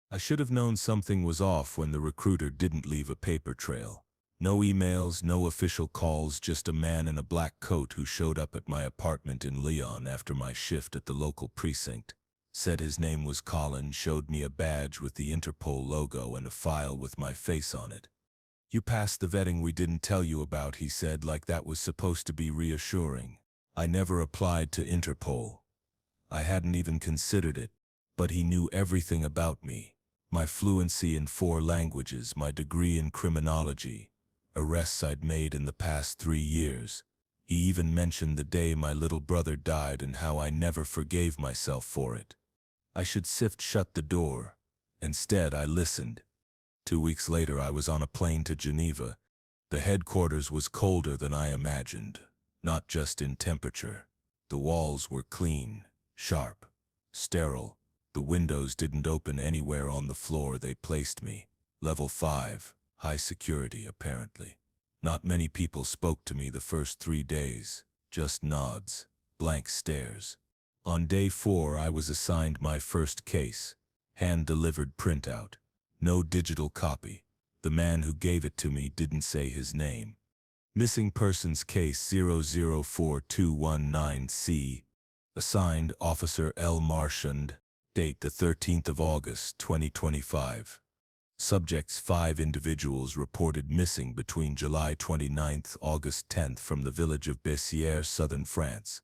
I should have known something was off when the recruiter didn't leave a paper trail. No emails, no official calls, just a man in a black coat who showed up at my apartment in Lyon after my shift at the local precinct. Said his name was Colin, showed me a badge with the Interpol logo and a file with my face on it. "You passed the vetting we didn't tell you about," he said, like that was supposed to be reassuring. I never applied to Interpol. I hadn't even considered it, but he knew everything about me. My fluency in 4 languages, my degree in criminology, arrests I'd made in the past 3 years. He even mentioned the day my little brother died and how I never forgave myself for it. I should shut the door. Instead, I listened. 2 weeks later, I was on a plane to Geneva. The headquarters was colder than I imagined, not just in temperature. The walls were clean, sharp, sterile. The windows didn't open anywhere on the floor they placed me. Level 5, high security apparently. Not many people spoke to me the first 3 days, just nods, blank stares. On day 4 I was assigned my first case, hand-delivered printout. No digital copy. The man who gave it to me didn't say his name. Missing persons case 004219C. Assigned Officer L. Marchand. Date the 13th of August, 2025. Subjects 5 individuals reported missing between July 29th, August 10th from the village of Bessières, southern France.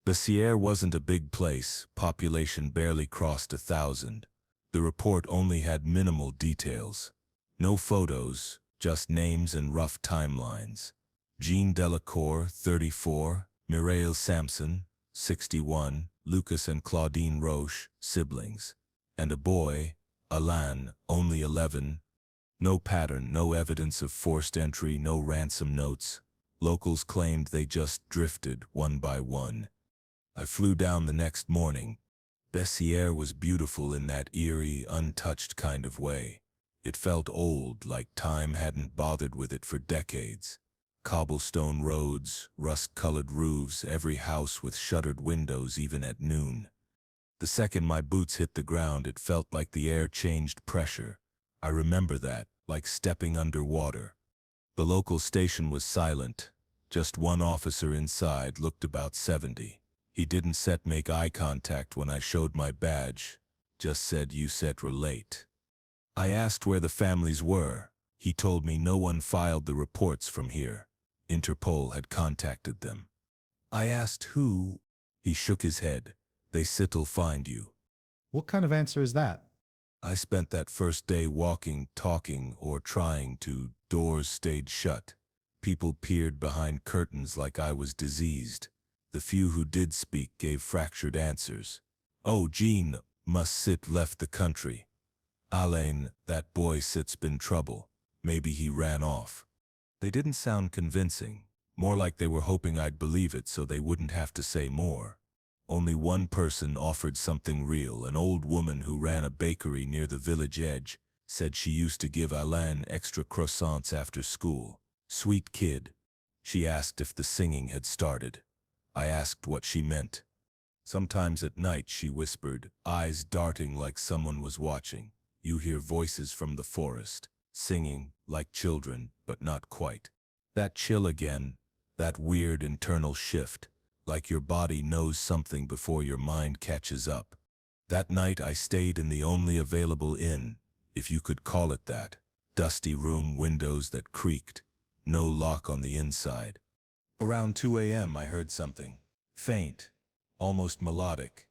Bessières wasn't a big place, population barely crossed 1,000. The report only had minimal details. No photos, just names and rough timelines. Jean Delacour, 34, Mireille Sampson, 61, Lucas and Claudine Roche, siblings. And a boy, Alain, only 11. No pattern, no evidence of forced entry, no ransom notes. Locals claimed they just drifted, one by one. I flew down the next morning. Bessières was beautiful in that eerie, untouched kind of way. It felt old, like time hadn't bothered with it for decades. Cobblestone roads, rust-colored roofs, every house with shuttered windows even at noon. The second my boots hit the ground, it felt like the air changed pressure. I remember that, like stepping underwater. The local station was silent. Just one officer inside, looked about 70. He didn't make eye contact when I showed my badge, just said, "You set relate." I asked where the families were. He told me no one filed the reports from here. Interpol had contacted them. I asked who. He shook his head. "They sit'll find you." What kind of answer is that? I spent that first day walking, talking, or trying to. Doors stayed shut. People peered behind curtains like I was diseased. The few who did speak gave fractured answers. "Oh, Jean must sit left the country. Alain, that boy sit's been trouble. Maybe he ran off." They didn't sound convincing. More like they were hoping I'd believe it so they wouldn't have to say more. Only one person offered something real. An old woman who ran a bakery near the village edge said she used to give Alain extra croissants after school. Sweet kid. She asked if the singing had started. I asked what she meant. Sometimes at night, she whispered, eyes darting like someone was watching. You hear voices from the forest, singing like children, but not quite. That chill again, that weird internal shift, like your body knows something before your mind catches up. That night I stayed in the only available inn, if you could call it that. Dusty room, windows that creaked, no lock on the inside. Around 2 a.m. I heard something, faint, almost melodic.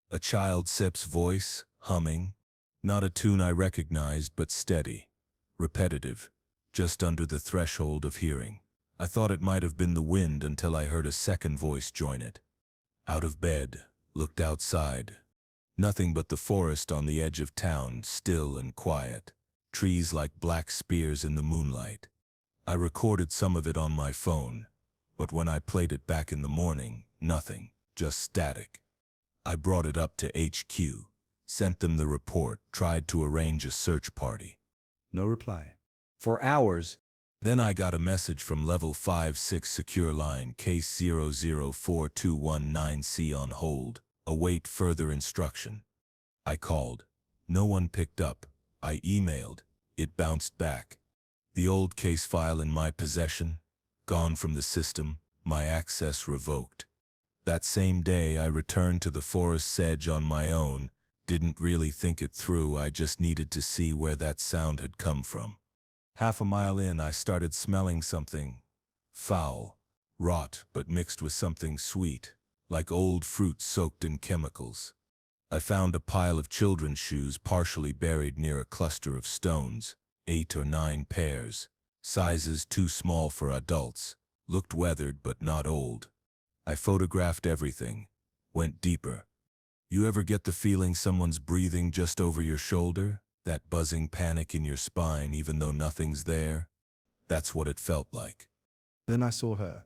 A child Sip's voice, humming. Not a tune I recognized, but steady, repetitive, just under the threshold of hearing. I thought it might have been the wind until I heard a second voice join it. Out of bed, looked outside. Nothing but the forest on the edge of town, still and quiet. Trees like black spears in the moonlight. I recorded some of it on my phone, but when I played it back in the morning, nothing, just static. I brought it up to HQ, sent them the report, tried to arrange a search party. No reply. For hours. Then I got a message from level 5-6 secure line, case 004219C on hold, await further instruction. I called. No one picked up. I emailed. It bounced back. The old case file in my possession, gone from the system, my access revoked. That same day I returned to the forest's edge on my own, didn't really think it through, I just needed to see where that sound had come from. Half a mile in I started smelling something foul, rot but mixed with something sweet, like old fruit soaked in chemicals. I found a pile of children's shoes partially buried near a cluster of stones, 8 or 9 pairs, sizes too small for adults, looked weathered but not old. I photographed everything, went deeper. You ever get the feeling someone's breathing just over your shoulder? That buzzing panic in your spine even though nothing's there? That's what it felt like. Then I saw her.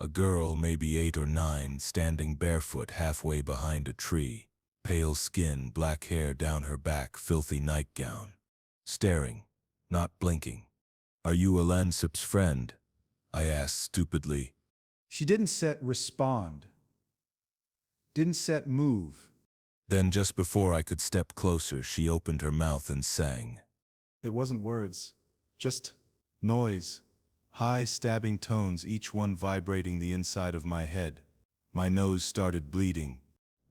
A girl, maybe 8 or 9, standing barefoot halfway behind a tree. Pale skin, black hair down her back, filthy nightgown. Staring, not blinking. "Are you Alansip's friend?" I asked stupidly. She didn't set respond. Didn't set move. Then just before I could step closer, she opened her mouth and sang. It wasn't words, just noise. High stabbing tones, each one vibrating the inside of my head. My nose started bleeding.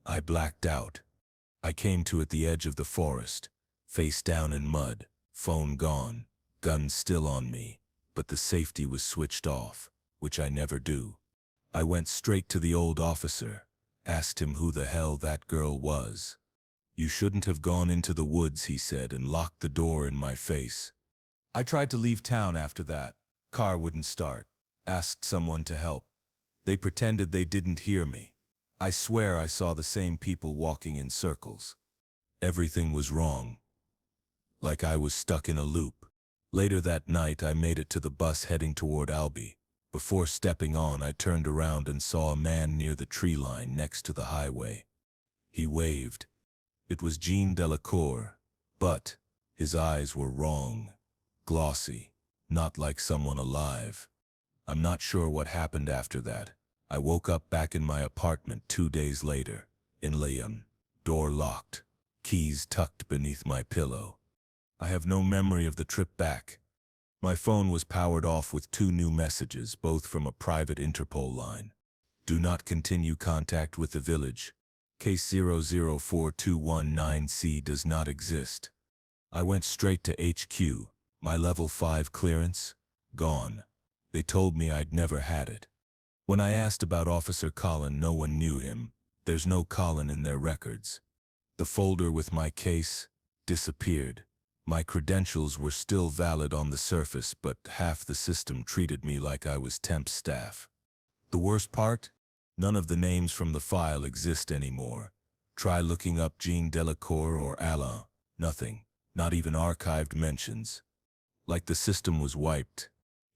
I blacked out. I came to at the edge of the forest, face down in mud, phone gone, gun still on me, but the safety was switched off, which I never do. I went straight to the old officer, asked him who the hell that girl was. "You shouldn't have gone into the woods," he said, and locked the door in my face. I tried to leave town after that. Car wouldn't start. Asked someone to help. They pretended they didn't hear me. I swear I saw the same people walking in circles. Everything was wrong. Like I was stuck in a loop. Later that night I made it to the bus heading toward Albi. Before stepping on, I turned around and saw a man near the tree line next to the highway. He waved. It was Jean Delacour, but his eyes were wrong. Glossy, not like someone alive. I'm not sure what happened after that. I woke up back in my apartment 2 days later, in Lyon, door locked, keys tucked beneath my pillow. I have no memory of the trip back. My phone was powered off with 2 new messages, both from a private Interpol line. "Do not continue contact with the village. Case 004219C does not exist." I went straight to HQ. My level 5 clearance, gone. They told me I'd never had it. When I asked about Officer Colin, no one knew him. There's no Colin in their records. The folder with my case disappeared. My credentials were still valid on the surface, but half the system treated me like I was temp staff. The worst part? None of the names from the file exist anymore. Try looking up Jean Delacour or Alain. Nothing. Not even archived mentions. Like the system was wiped.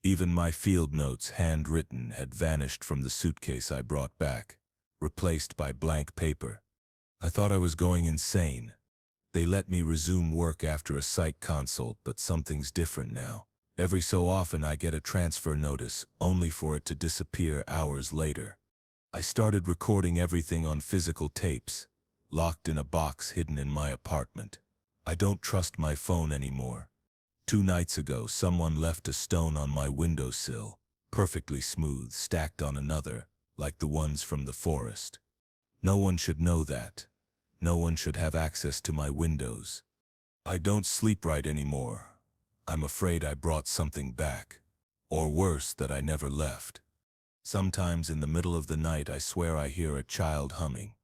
Even my field notes, handwritten, had vanished from the suitcase I brought back, replaced by blank paper. I thought I was going insane. They let me resume work after a psych consult, but something's different now. Every so often I get a transfer notice, only for it to disappear hours later. I started recording everything on physical tapes, locked in a box hidden in my apartment. I don't trust my phone anymore. 2 nights ago, someone left a stone on my windowsill, perfectly smooth, stacked on another, like the ones from the forest. No one should know that. No one should have access to my windows. I don't sleep right anymore. I'm afraid I brought something back. Or worse, that I never left. Sometimes in the middle of the night I swear I hear a child humming.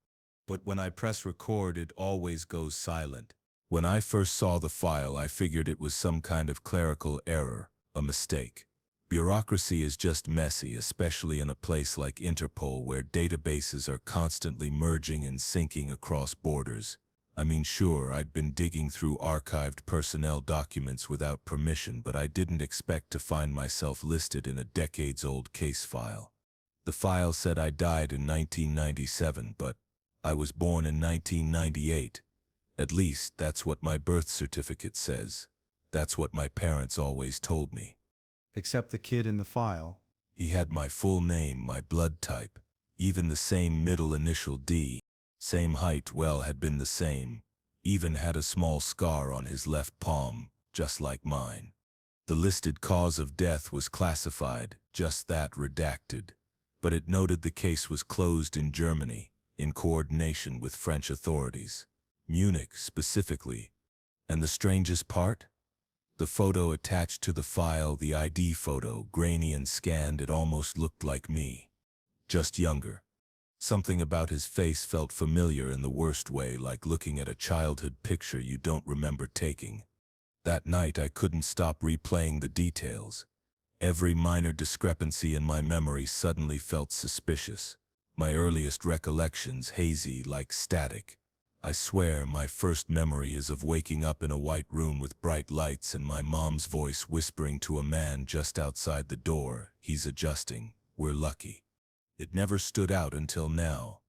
But when I press record, it always goes silent. When I first saw the file, I figured it was some kind of clerical error, a mistake. Bureaucracy is just messy, especially in a place like Interpol where databases are constantly merging and syncing across borders. I mean, sure, I'd been digging through archived personnel documents without permission, but I didn't expect to find myself listed in a decades-old case file. The file said I died in 1997, but I was born in 1998. At least, that's what my birth certificate says. That's what my parents always told me. Except the kid in the file. He had my full name, my blood type, even the same middle initial D. Same height, well, had been the same. Even had a small scar on his left palm, just like mine. The listed cause of death was classified, just that, redacted. But it noted the case was closed in Germany, in coordination with French authorities. Munich, specifically. And the strangest part? The photo attached to the file, the ID photo, grainy and scanned, it almost looked like me. Just younger. Something about his face felt familiar in the worst way, like looking at a childhood picture you don't remember taking. That night I couldn't stop replaying the details. Every minor discrepancy in my memory suddenly felt suspicious. My earliest recollections hazy, like static. I swear my first memory is of waking up in a white room with bright lights and my mom's voice whispering to a man just outside the door, "He's adjusting, we're lucky." It never stood out until now.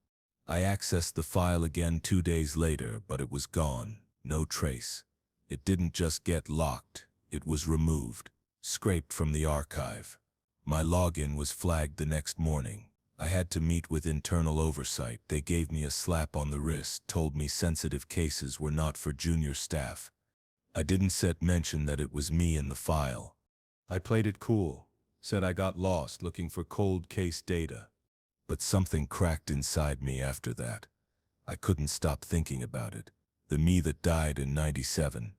I accessed the file again 2 days later, but it was gone, no trace. It didn't just get locked, it was removed, scraped from the archive. My login was flagged the next morning. I had to meet with internal oversight. They gave me a slap on the wrist, told me sensitive cases were not for junior staff. I didn't mention that it was me in the file. I played it cool, said I got lost looking for cold case data. But something cracked inside me after that. I couldn't stop thinking about it. The me that died in '97.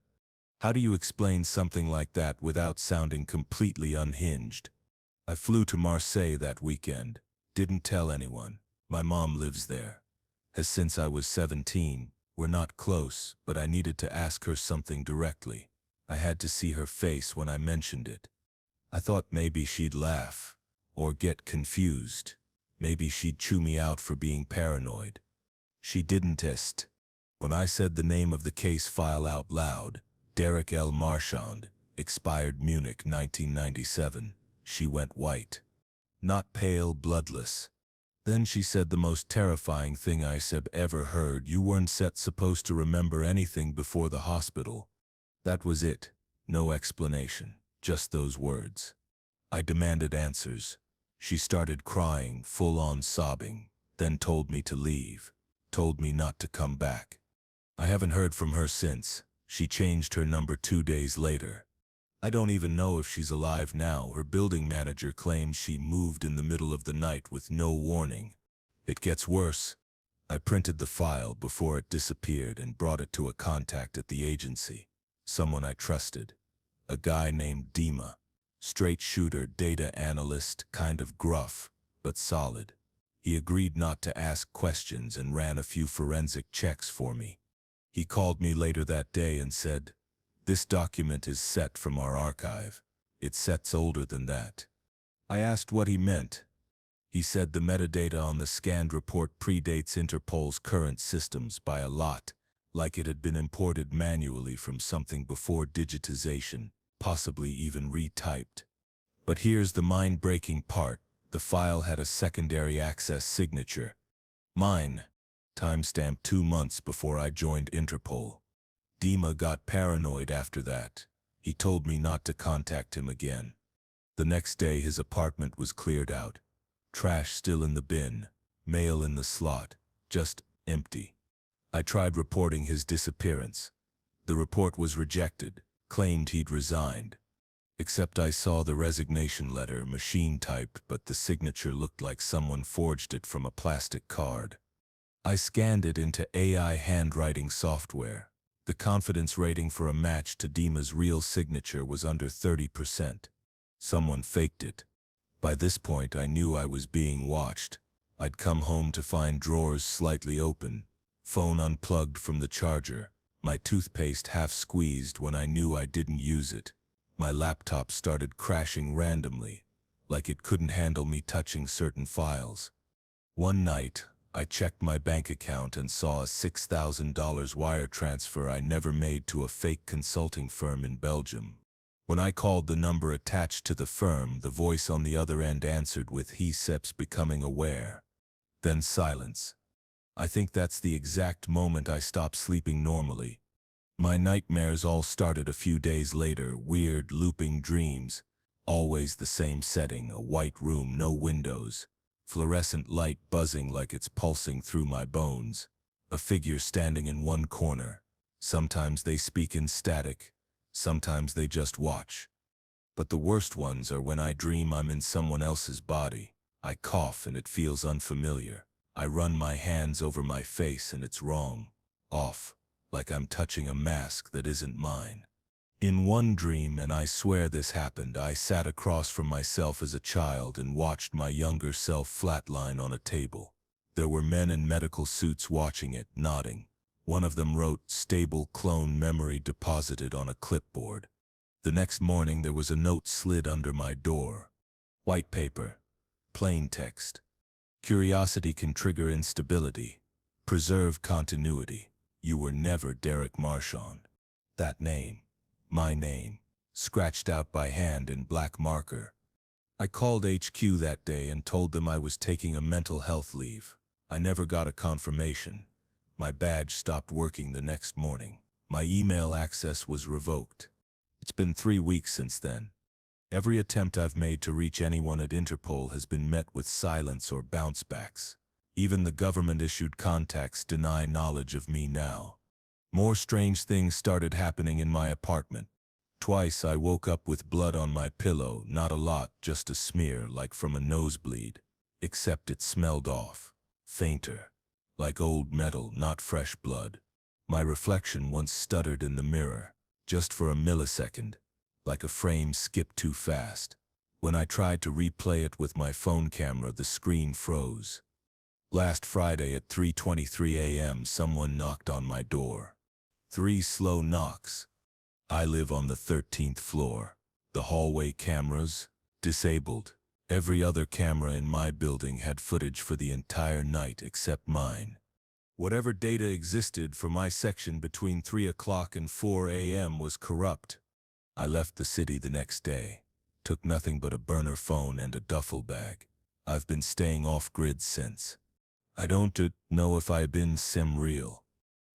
How do you explain something like that without sounding completely unhinged? I flew to Marseille that weekend. Didn't tell anyone. My mom lives there. Has since I was 17. We're not close, but I needed to ask her something directly. I had to see her face when I mentioned it. I thought maybe she'd laugh. Or get confused. Maybe she'd chew me out for being paranoid. She didn't. When I said the name of the case file out loud, Derek L. Marchand, expired Munich 1997, she went white. Not pale, bloodless. Then she said the most terrifying thing I ever heard. "You weren't supposed to remember anything before the hospital." That was it. No explanation. Just those words. I demanded answers. She started crying, full-on sobbing, then told me to leave. Told me not to come back. I haven't heard from her since. She changed her number 2 days later. I don't even know if she's alive now. Her building manager claims she moved in the middle of the night with no warning. It gets worse. I printed the file before it disappeared and brought it to a contact at the agency. Someone I trusted. A guy named Dima. Straight shooter, data analyst, kind of gruff, but solid. He agreed not to ask questions and ran a few forensic checks for me. He called me later that day and said, "This document is set from our archive. It's sets older than that." I asked what he meant. He said the metadata on the scanned report predates Interpol's current systems by a lot, like it had been imported manually from something before digitization, possibly even retyped. But here's the mind-breaking part. The file had a secondary access signature. Mine. Timestamp 2 months before I joined Interpol. Dima got paranoid after that. He told me not to contact him again. The next day his apartment was cleared out. Trash still in the bin, mail in the slot, just empty. I tried reporting his disappearance. The report was rejected, claimed he'd resigned. Except I saw the resignation letter, machine-typed, but the signature looked like someone forged it from a plastic card. I scanned it into AI handwriting software. The confidence rating for a match to Dima's real signature was under 30%. Someone faked it. By this point I knew I was being watched. I'd come home to find drawers slightly open, phone unplugged from the charger, my toothpaste half squeezed when I knew I didn't use it. My laptop started crashing randomly, like it couldn't handle me touching certain files. One night, I checked my bank account and saw a $6,000 wire transfer I never made to a fake consulting firm in Belgium. When I called the number attached to the firm, the voice on the other end answered with "He's becoming aware." Then silence. I think that's the exact moment I stopped sleeping normally. My nightmares all started a few days later, weird, looping dreams. Always the same setting, a white room, no windows. Fluorescent light buzzing like it's pulsing through my bones. A figure standing in one corner. Sometimes they speak in static, sometimes they just watch. But the worst ones are when I dream I'm in someone else's body. I cough and it feels unfamiliar. I run my hands over my face and it's wrong, off, like I'm touching a mask that isn't mine. In one dream, and I swear this happened, I sat across from myself as a child and watched my younger self flatline on a table. There were men in medical suits watching it, nodding. One of them wrote, "Stable clone memory deposited on a clipboard." The next morning there was a note slid under my door. White paper, plain text. Curiosity can trigger instability. Preserve continuity. You were never Derek Marchand. That name, my name, scratched out by hand in black marker. I called HQ that day and told them I was taking a mental health leave. I never got a confirmation. My badge stopped working the next morning. My email access was revoked. It's been 3 weeks since then. Every attempt I've made to reach anyone at Interpol has been met with silence or bounce backs. Even the government-issued contacts deny knowledge of me now. More strange things started happening in my apartment. Twice I woke up with blood on my pillow, not a lot, just a smear like from a nosebleed. Except it smelled off. Fainter. Like old metal, not fresh blood. My reflection once stuttered in the mirror, just for a millisecond, like a frame skipped too fast. When I tried to replay it with my phone camera, the screen froze. Last Friday at 3:23 a.m. someone knocked on my door. 3 slow knocks. I live on the 13th floor. The hallway cameras, disabled. Every other camera in my building had footage for the entire night except mine. Whatever data existed for my section between 3 o'clock and 4 a.m. was corrupt. I left the city the next day. Took nothing but a burner phone and a duffel bag. I've been staying off-grid since. I don't know if I've been sim-real.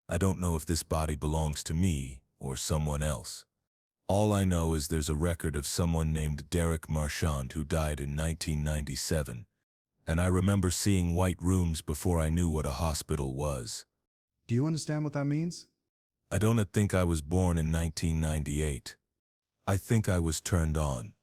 I don't know if this body belongs to me or someone else. All I know is there's a record of someone named Derek Marchand who died in 1997, and I remember seeing white rooms before I knew what a hospital was. Do you understand what that means? I don't think I was born in 1998. I think I was turned on,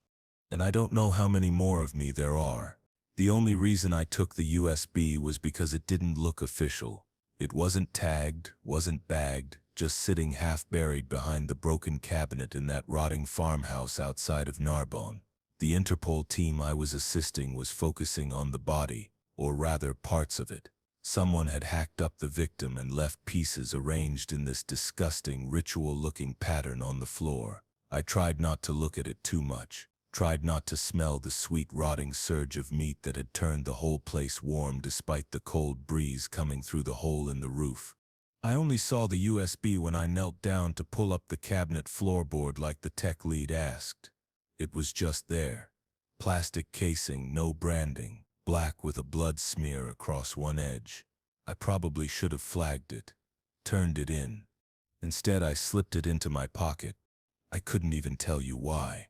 and I don't know how many more of me there are. The only reason I took the USB was because it didn't look official. It wasn't tagged, wasn't bagged, just sitting half-buried behind the broken cabinet in that rotting farmhouse outside of Narbonne. The Interpol team I was assisting was focusing on the body, or rather parts of it. Someone had hacked up the victim and left pieces arranged in this disgusting, ritual-looking pattern on the floor. I tried not to look at it too much, tried not to smell the sweet rotting surge of meat that had turned the whole place warm despite the cold breeze coming through the hole in the roof. I only saw the USB when I knelt down to pull up the cabinet floorboard like the tech lead asked. It was just there. Plastic casing, no branding, black with a blood smear across one edge. I probably should have flagged it, turned it in. Instead, I slipped it into my pocket. I couldn't even tell you why.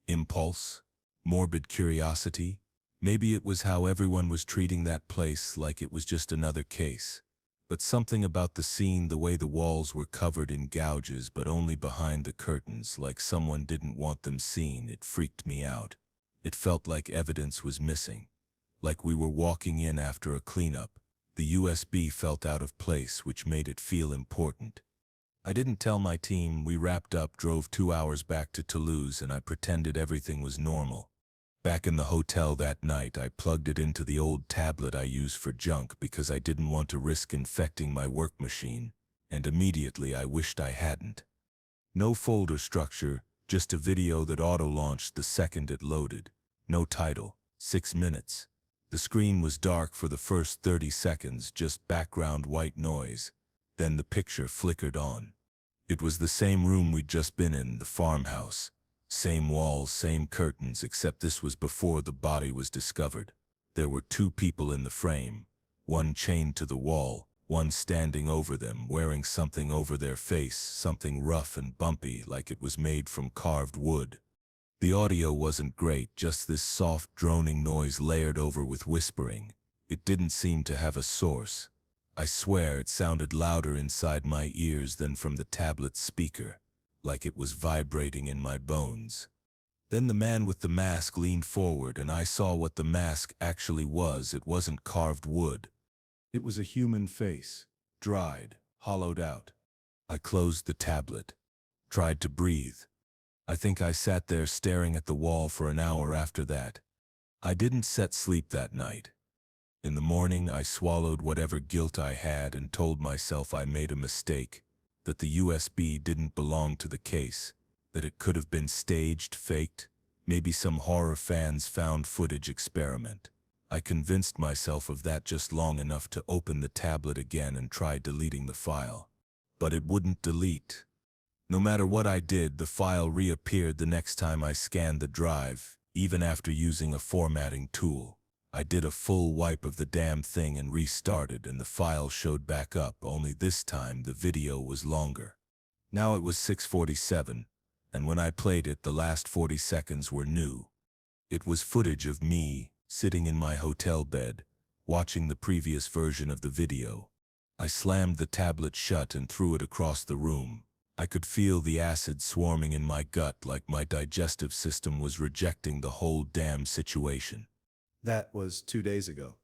Impulse? Morbid curiosity? Maybe it was how everyone was treating that place, like it was just another case. But something about the scene, the way the walls were covered in gouges but only behind the curtains, like someone didn't want them seen, it freaked me out. It felt like evidence was missing. Like we were walking in after a cleanup. The USB felt out of place, which made it feel important. I didn't tell my team. We wrapped up, drove 2 hours back to Toulouse, and I pretended everything was normal. Back in the hotel that night, I plugged it into the old tablet I use for junk because I didn't want to risk infecting my work machine, and immediately I wished I hadn't. No folder structure, just a video that auto-launched the second it loaded. No title. 6 minutes. The screen was dark for the first 30 seconds, just background white noise. Then the picture flickered on. It was the same room we'd just been in, the farmhouse. Same walls, same curtains, except this was before the body was discovered. There were 2 people in the frame, one chained to the wall, one standing over them, wearing something over their face, something rough and bumpy like it was made from carved wood. The audio wasn't great, just this soft droning noise layered over with whispering. It didn't seem to have a source. I swear it sounded louder inside my ears than from the tablet's speaker, like it was vibrating in my bones. Then the man with the mask leaned forward and I saw what the mask actually was. It wasn't carved wood. It was a human face, dried, hollowed out. I closed the tablet, tried to breathe. I think I sat there staring at the wall for an hour after that. I didn't set sleep that night. In the morning, I swallowed whatever guilt I had and told myself I made a mistake, that the USB didn't belong to the case, that it could have been staged, faked, maybe some horror fans found footage experiment. I convinced myself of that just long enough to open the tablet again and try deleting the file. But it wouldn't delete. No matter what I did, the file reappeared the next time I scanned the drive, even after using a formatting tool. I did a full wipe of the damn thing and restarted, and the file showed back up, only this time the video was longer. Now it was 6:47, and when I played it, the last 40 seconds were new. It was footage of me, sitting in my hotel bed, watching the previous version of the video. I slammed the tablet shut and threw it across the room. I could feel the acid swarming in my gut, like my digestive system was rejecting the whole damn situation. That was 2 days ago.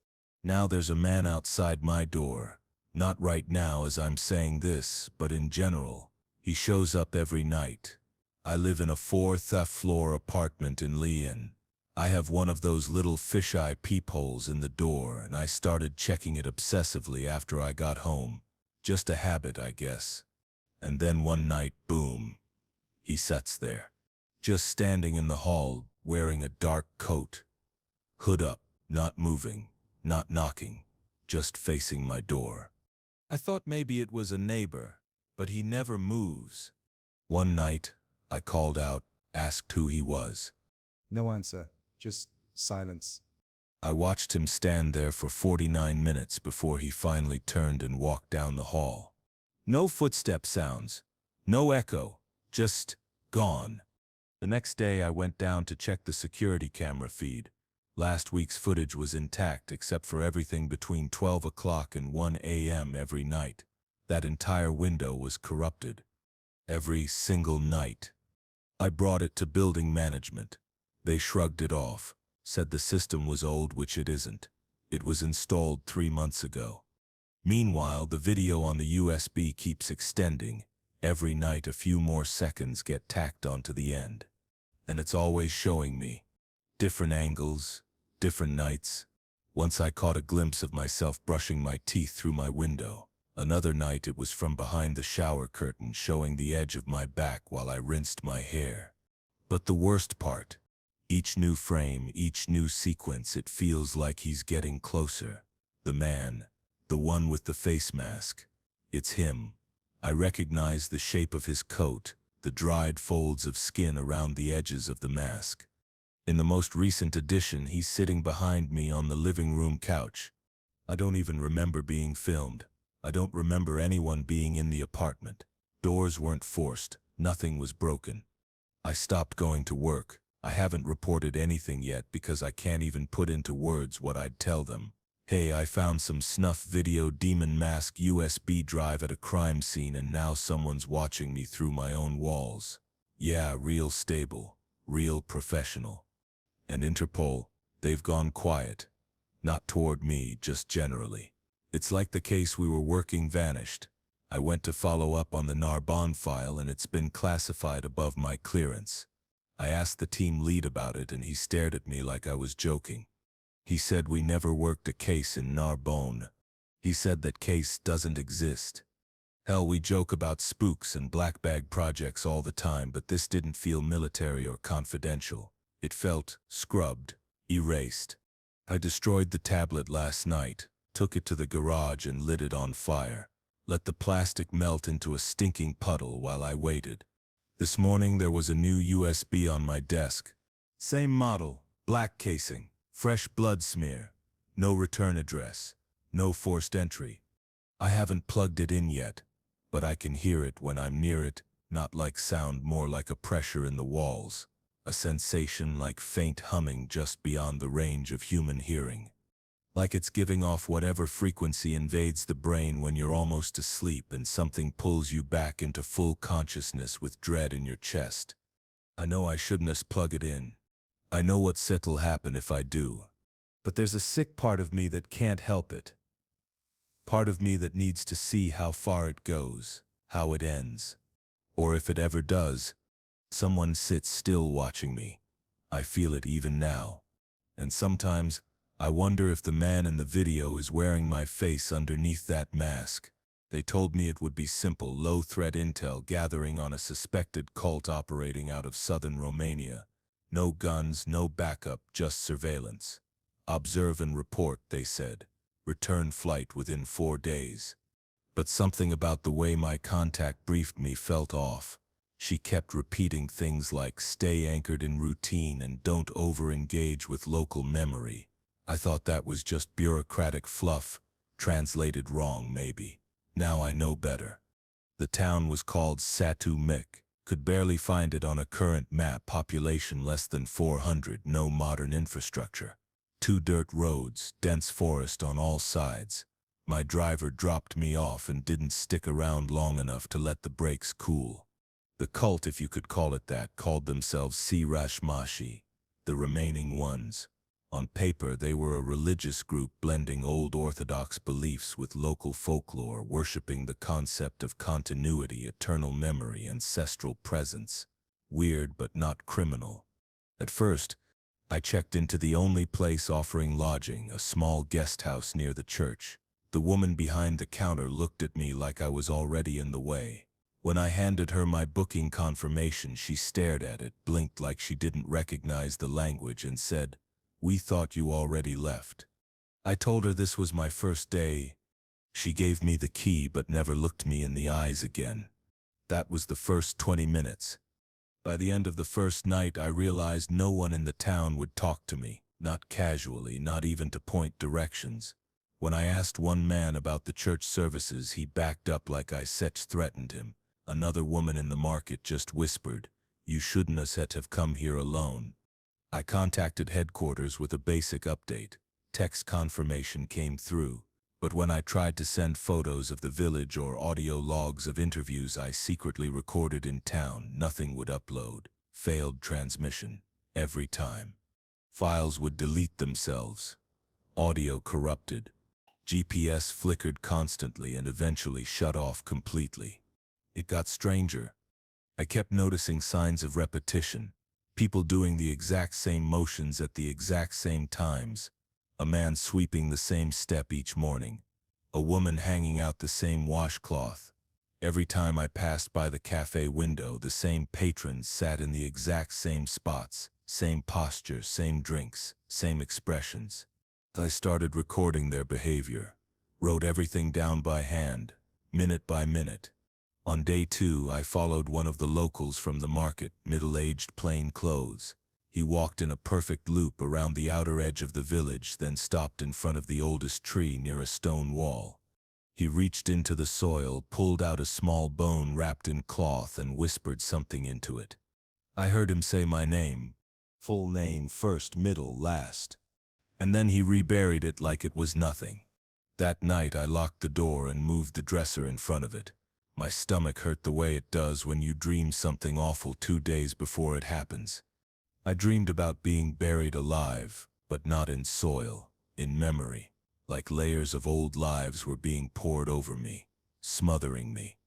Now there's a man outside my door. Not right now as I'm saying this, but in general. He shows up every night. I live in a 4th floor apartment in Lyon. I have one of those little fisheye peepholes in the door, and I started checking it obsessively after I got home. Just a habit, I guess. And then one night, boom, he sits there. Just standing in the hall, wearing a dark coat. Hood up, not moving, not knocking, just facing my door. I thought maybe it was a neighbor, but he never moves. One night, I called out, asked who he was. No answer, just silence. I watched him stand there for 49 minutes before he finally turned and walked down the hall. No footstep sounds, no echo, just gone. The next day I went down to check the security camera feed. Last week's footage was intact except for everything between 12 o'clock and 1 a.m. every night. That entire window was corrupted. Every single night. I brought it to building management. They shrugged it off, said the system was old, which it isn't. It was installed 3 months ago. Meanwhile, the video on the USB keeps extending. Every night a few more seconds get tacked onto the end. And it's always showing me. Different angles, different nights. Once I caught a glimpse of myself brushing my teeth through my window. Another night it was from behind the shower curtain, showing the edge of my back while I rinsed my hair. But the worst part, each new frame, each new sequence, it feels like he's getting closer. The man, the one with the face mask. It's him. I recognize the shape of his coat, the dried folds of skin around the edges of the mask. In the most recent edition, he's sitting behind me on the living room couch. I don't even remember being filmed. I don't remember anyone being in the apartment. Doors weren't forced. Nothing was broken. I stopped going to work. I haven't reported anything yet because I can't even put into words what I'd tell them. Hey, I found some snuff video demon mask USB drive at a crime scene, and now someone's watching me through my own walls. Yeah, real stable, real professional. And Interpol, they've gone quiet. Not toward me, just generally. It's like the case we were working vanished. I went to follow up on the Narbonne file and it's been classified above my clearance. I asked the team lead about it and he stared at me like I was joking. He said we never worked a case in Narbonne. He said that case doesn't exist. Hell, we joke about spooks and black bag projects all the time, but this didn't feel military or confidential. It felt scrubbed, erased. I destroyed the tablet last night, took it to the garage and lit it on fire. Let the plastic melt into a stinking puddle while I waited. This morning there was a new USB on my desk. Same model, black casing, fresh blood smear, no return address, no forced entry. I haven't plugged it in yet, but I can hear it when I'm near it, not like sound, more like a pressure in the walls, a sensation like faint humming just beyond the range of human hearing. Like it's giving off whatever frequency invades the brain when you're almost asleep and something pulls you back into full consciousness with dread in your chest. I know I shouldn't plug it in. I know what set'll happen if I do. But there's a sick part of me that can't help it. Part of me that needs to see how far it goes, how it ends. Or if it ever does, someone sits still watching me. I feel it even now. And sometimes, I wonder if the man in the video is wearing my face underneath that mask. They told me it would be simple, low-threat intel gathering on a suspected cult operating out of southern Romania. No guns, no backup, just surveillance. Observe and report, they said. Return flight within 4 days. But something about the way my contact briefed me felt off. She kept repeating things like stay anchored in routine and don't over-engage with local memory. I thought that was just bureaucratic fluff, translated wrong maybe. Now I know better. The town was called Satu Mik. Could barely find it on a current map, population less than 400, no modern infrastructure. 2 dirt roads, dense forest on all sides. My driver dropped me off and didn't stick around long enough to let the brakes cool. The cult, if you could call it that, called themselves Sirashmashi, the remaining ones. On paper, they were a religious group blending old Orthodox beliefs with local folklore, worshipping the concept of continuity, eternal memory, ancestral presence. Weird but not criminal. At first, I checked into the only place offering lodging, a small guest house near the church. The woman behind the counter looked at me like I was already in the way. When I handed her my booking confirmation, she stared at it, blinked like she didn't recognize the language, and said, "We thought you already left." I told her this was my first day. She gave me the key but never looked me in the eyes again. That was the first 20 minutes. By the end of the first night, I realized no one in the town would talk to me, not casually, not even to point directions. When I asked one man about the church services, he backed up like I threatened him. Another woman in the market just whispered, "You shouldn't have come here alone." I contacted headquarters with a basic update. Text confirmation came through, but when I tried to send photos of the village or audio logs of interviews I secretly recorded in town, nothing would upload. Failed transmission. Every time. Files would delete themselves. Audio corrupted. GPS flickered constantly and eventually shut off completely. It got stranger. I kept noticing signs of repetition. People doing the exact same motions at the exact same times. A man sweeping the same step each morning. A woman hanging out the same washcloth. Every time I passed by the cafe window, the same patrons sat in the exact same spots, same posture, same drinks, same expressions. I started recording their behavior. Wrote everything down by hand, minute by minute. On day 2, I followed one of the locals from the market, middle-aged, plain clothes. He walked in a perfect loop around the outer edge of the village, then stopped in front of the oldest tree near a stone wall. He reached into the soil, pulled out a small bone wrapped in cloth, and whispered something into it. I heard him say my name. Full name, first, middle, last. And then he reburied it like it was nothing. That night I locked the door and moved the dresser in front of it. My stomach hurt the way it does when you dream something awful 2 days before it happens. I dreamed about being buried alive, but not in soil, in memory. Like layers of old lives were being poured over me, smothering me.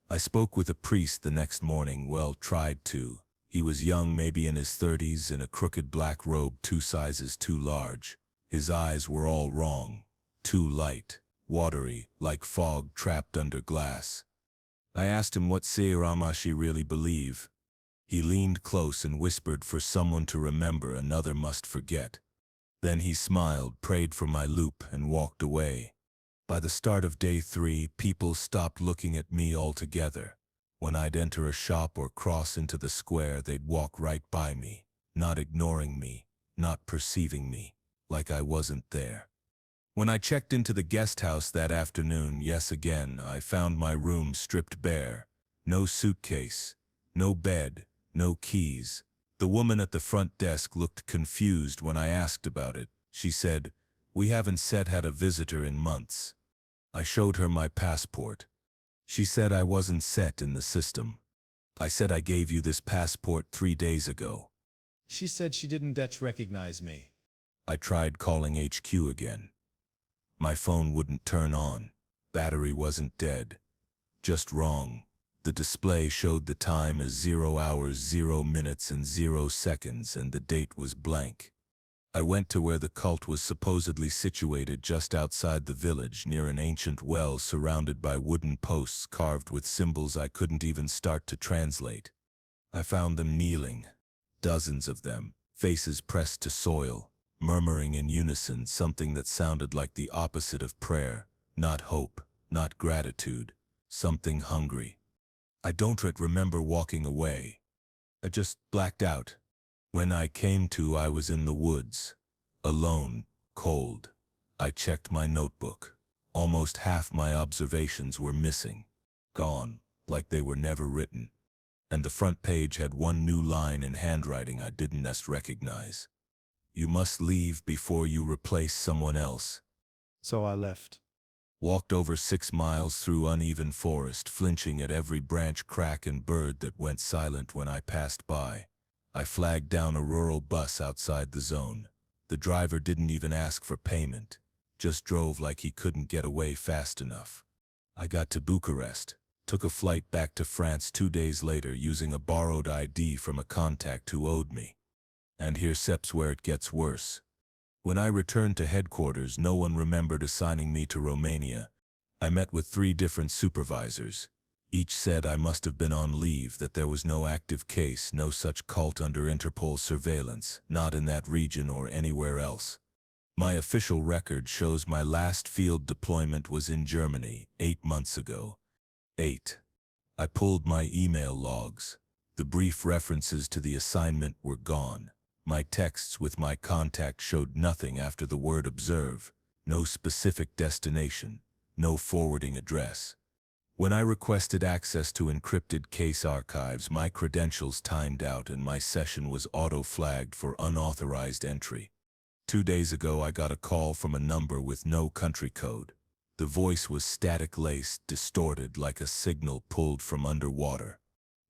I spoke with a priest the next morning, well, tried to. He was young, maybe in his 30s, in a crooked black robe 2 sizes too large. His eyes were all wrong, too light, watery, like fog trapped under glass. I asked him what Seiramashi really believe. He leaned close and whispered, "For someone to remember, another must forget." Then he smiled, prayed for my loop, and walked away. By the start of day 3, people stopped looking at me altogether. When I'd enter a shop or cross into the square, they'd walk right by me, not ignoring me, not perceiving me, like I wasn't there. When I checked into the guest house that afternoon, yes again, I found my room stripped bare. No suitcase, no bed, no keys. The woman at the front desk looked confused when I asked about it. She said, We haven't had a visitor in months. I showed her my passport. She said I wasn't set in the system. I said I gave you this passport 3 days ago. She said she didn't recognize me. I tried calling HQ again. My phone wouldn't turn on. Battery wasn't dead. Just wrong. The display showed the time as 0 hours, 0 minutes, and 0 seconds, and the date was blank. I went to where the cult was supposedly situated, just outside the village, near an ancient well surrounded by wooden posts carved with symbols I couldn't even start to translate. I found them kneeling, dozens of them, faces pressed to soil, murmuring in unison something that sounded like the opposite of prayer, not hope, not gratitude, something hungry. I don't remember walking away. I just blacked out. When I came to, I was in the woods, alone, cold. I checked my notebook. Almost half my observations were missing, gone, like they were never written. And the front page had one new line in handwriting I didn't recognize. You must leave before you replace someone else. So I left. Walked over 6 miles through uneven forest, flinching at every branch, crack, and bird that went silent when I passed by. I flagged down a rural bus outside the zone. The driver didn't even ask for payment, just drove like he couldn't get away fast enough. I got to Bucharest, took a flight back to France 2 days later using a borrowed ID from a contact who owed me. And here's where it gets worse. When I returned to headquarters, no one remembered assigning me to Romania. I met with 3 different supervisors. Each said I must have been on leave, that there was no active case, no such cult under Interpol surveillance, not in that region or anywhere else. My official record shows my last field deployment was in Germany, 8 months ago. 8. I pulled my email logs. The brief references to the assignment were gone. My texts with my contact showed nothing after the word observe, no specific destination, no forwarding address. When I requested access to encrypted case archives, my credentials timed out and my session was auto-flagged for unauthorized entry. 2 days ago, I got a call from a number with no country code. The voice was static-laced, distorted like a signal pulled from underwater.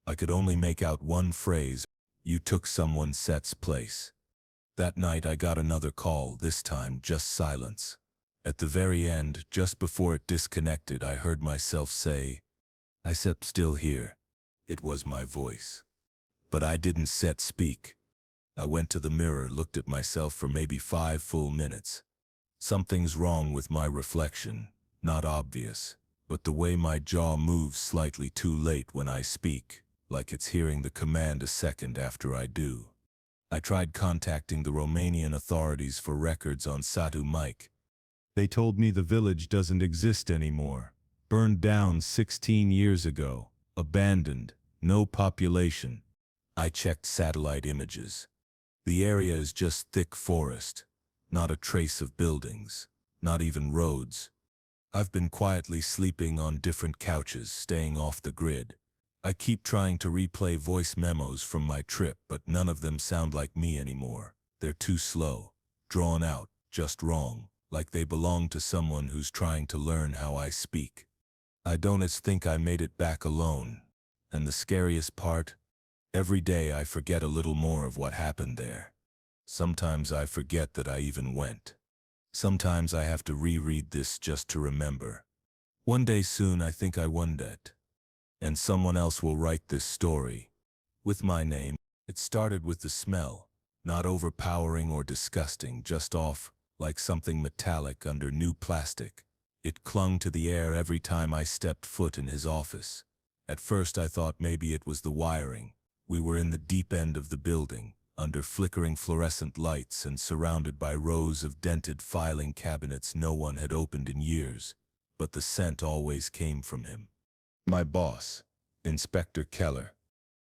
I could only make out one phrase: "You took someone set's place." That night I got another call, this time just silence. At the very end, just before it disconnected, I heard myself say, "I set still here." It was my voice. But I didn't speak. I went to the mirror, looked at myself for maybe 5 full minutes. Something's wrong with my reflection, not obvious, but the way my jaw moves slightly too late when I speak, like it's hearing the command a second after I do. I tried contacting the Romanian authorities for records on Satu Mike. They told me the village doesn't exist anymore. Burned down 16 years ago. Abandoned. No population. I checked satellite images. The area is just thick forest. Not a trace of buildings. Not even roads. I've been quietly sleeping on different couches, staying off the grid. I keep trying to replay voice memos from my trip, but none of them sound like me anymore. They're too slow. Drawn out. Just wrong. Like they belong to someone who's trying to learn how I speak. I don't think I made it back alone. And the scariest part? Every day I forget a little more of what happened there. Sometimes I forget that I even went. Sometimes I have to reread this just to remember. One day soon I think I won that. And someone else will write this story. With my name. It started with the smell. Not overpowering or disgusting, just off, like something metallic under new plastic. It clung to the air every time I stepped foot in his office. At first I thought maybe it was the wiring. We were in the deep end of the building, under flickering fluorescent lights and surrounded by rows of dented filing cabinets no one had opened in years. But the scent always came from him. My boss, Inspector Keller.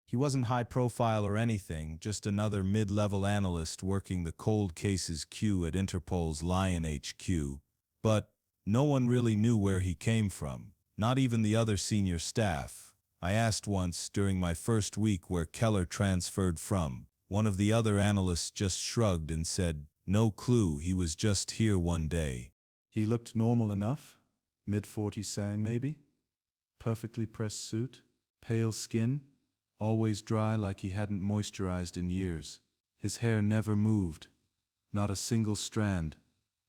He wasn't high profile or anything, just another mid-level analyst working the cold cases queue at Interpol's Lion HQ. But no one really knew where he came from, not even the other senior staff. I asked once during my first week where Keller transferred from. One of the other analysts just shrugged and said, No clue, he was just here one day. He looked normal enough. Mid-40s sang, maybe? Perfectly pressed suit, pale skin, always dry like he hadn't moisturized in years. His hair never moved, not a single strand,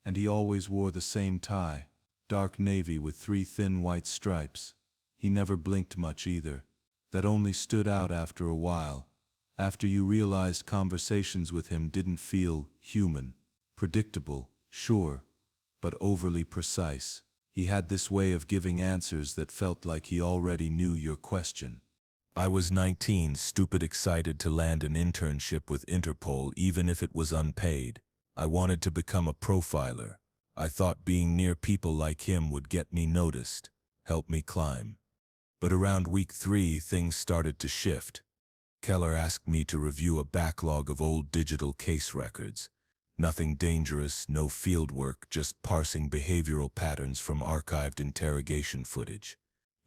and he always wore the same tie, dark navy with 3 thin white stripes. He never blinked much either. That only stood out after a while, after you realized conversations with him didn't feel human. Predictable, sure, but overly precise. He had this way of giving answers that felt like he already knew your question. I was 19, stupid excited to land an internship with Interpol even if it was unpaid. I wanted to become a profiler. I thought being near people like him would get me noticed, help me climb. But around week 3, things started to shift. Keller asked me to review a backlog of old digital case records. Nothing dangerous, no field work, just parsing behavioral patterns from archived interrogation footage.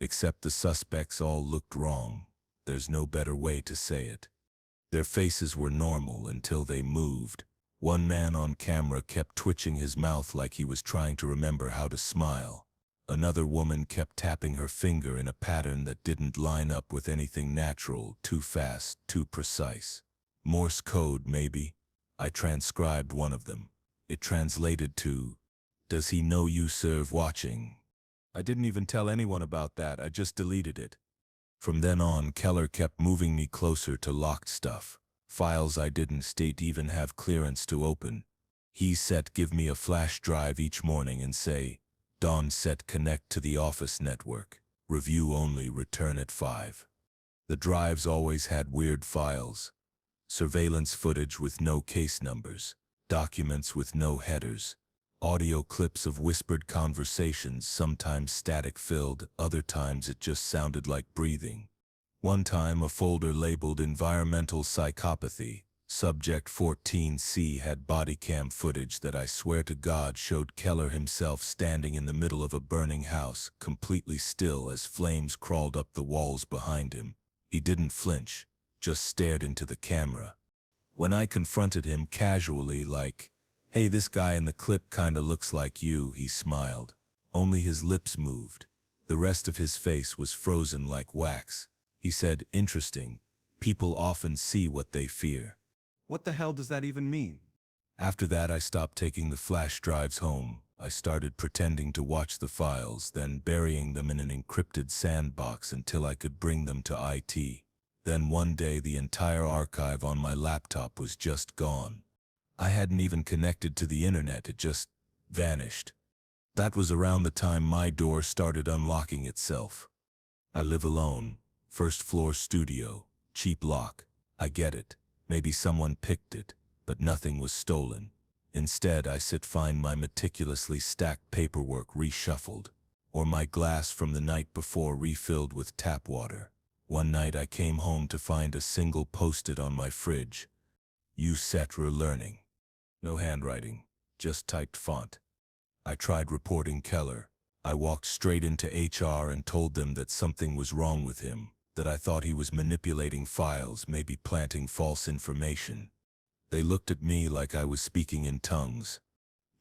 Except the suspects all looked wrong. There's no better way to say it. Their faces were normal until they moved. One man on camera kept twitching his mouth like he was trying to remember how to smile. Another woman kept tapping her finger in a pattern that didn't line up with anything natural, too fast, too precise. Morse code, maybe. I transcribed one of them. It translated to, "Does he know you serve watching?" I didn't even tell anyone about that, I just deleted it. From then on, Keller kept moving me closer to locked stuff, files I didn't state even have clearance to open. He said give me a flash drive each morning and say, "Dawn set connect to the office network. Review only, return at 5. The drives always had weird files. Surveillance footage with no case numbers, documents with no headers, audio clips of whispered conversations, sometimes static-filled, other times it just sounded like breathing. One time a folder labeled environmental psychopathy, subject 14C had body cam footage that I swear to God showed Keller himself standing in the middle of a burning house, completely still as flames crawled up the walls behind him. He didn't flinch, just stared into the camera. When I confronted him casually like, "Hey, this guy in the clip kinda looks like you," he smiled. Only his lips moved. The rest of his face was frozen like wax. He said, "Interesting. People often see what they fear." What the hell does that even mean? After that, I stopped taking the flash drives home. I started pretending to watch the files, then burying them in an encrypted sandbox until I could bring them to IT. Then one day, the entire archive on my laptop was just gone. I hadn't even connected to the internet, it just vanished. That was around the time my door started unlocking itself. I live alone, first-floor studio, cheap lock. I get it. Maybe someone picked it, but nothing was stolen. Instead, I find my meticulously stacked paperwork reshuffled, or my glass from the night before refilled with tap water. One night I came home to find a single post-it on my fridge. You set learning. No handwriting, just typed font. I tried reporting Keller. I walked straight into HR and told them that something was wrong with him, that I thought he was manipulating files, maybe planting false information. They looked at me like I was speaking in tongues.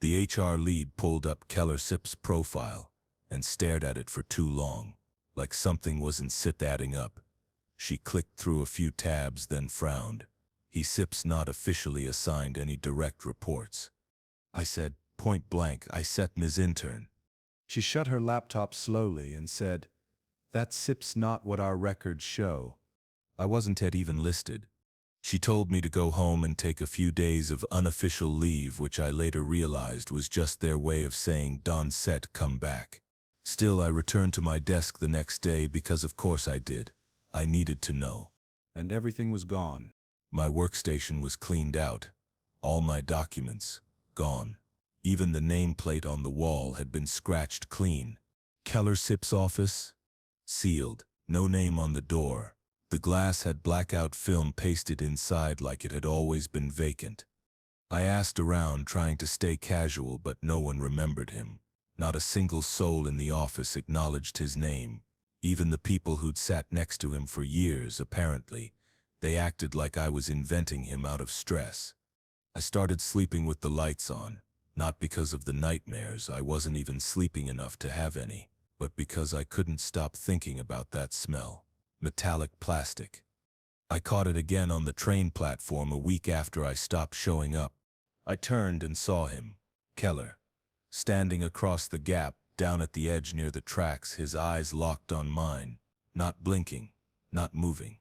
The HR lead pulled up Keller Sip's profile and stared at it for too long, like something wasn't adding up. She clicked through a few tabs, then frowned. He Sip's not officially assigned any direct reports. I said, point blank, I set Ms. Intern. She shut her laptop slowly and said, "That Sip's not what our records show." I wasn't yet even listed. She told me to go home and take a few days of unofficial leave, which I later realized was just their way of saying, "Don set, come back." Still, I returned to my desk the next day because of course I did. I needed to know. And everything was gone. My workstation was cleaned out. All my documents, gone. Even the nameplate on the wall had been scratched clean. Keller Sip's office? Sealed. No name on the door. The glass had blackout film pasted inside like it had always been vacant. I asked around, trying to stay casual, but no one remembered him. Not a single soul in the office acknowledged his name. Even the people who'd sat next to him for years, apparently. They acted like I was inventing him out of stress. I started sleeping with the lights on, not because of the nightmares, I wasn't even sleeping enough to have any, but because I couldn't stop thinking about that smell. Metallic plastic. I caught it again on the train platform a week after I stopped showing up. I turned and saw him, Keller, standing across the gap, down at the edge near the tracks, his eyes locked on mine, not blinking, not moving.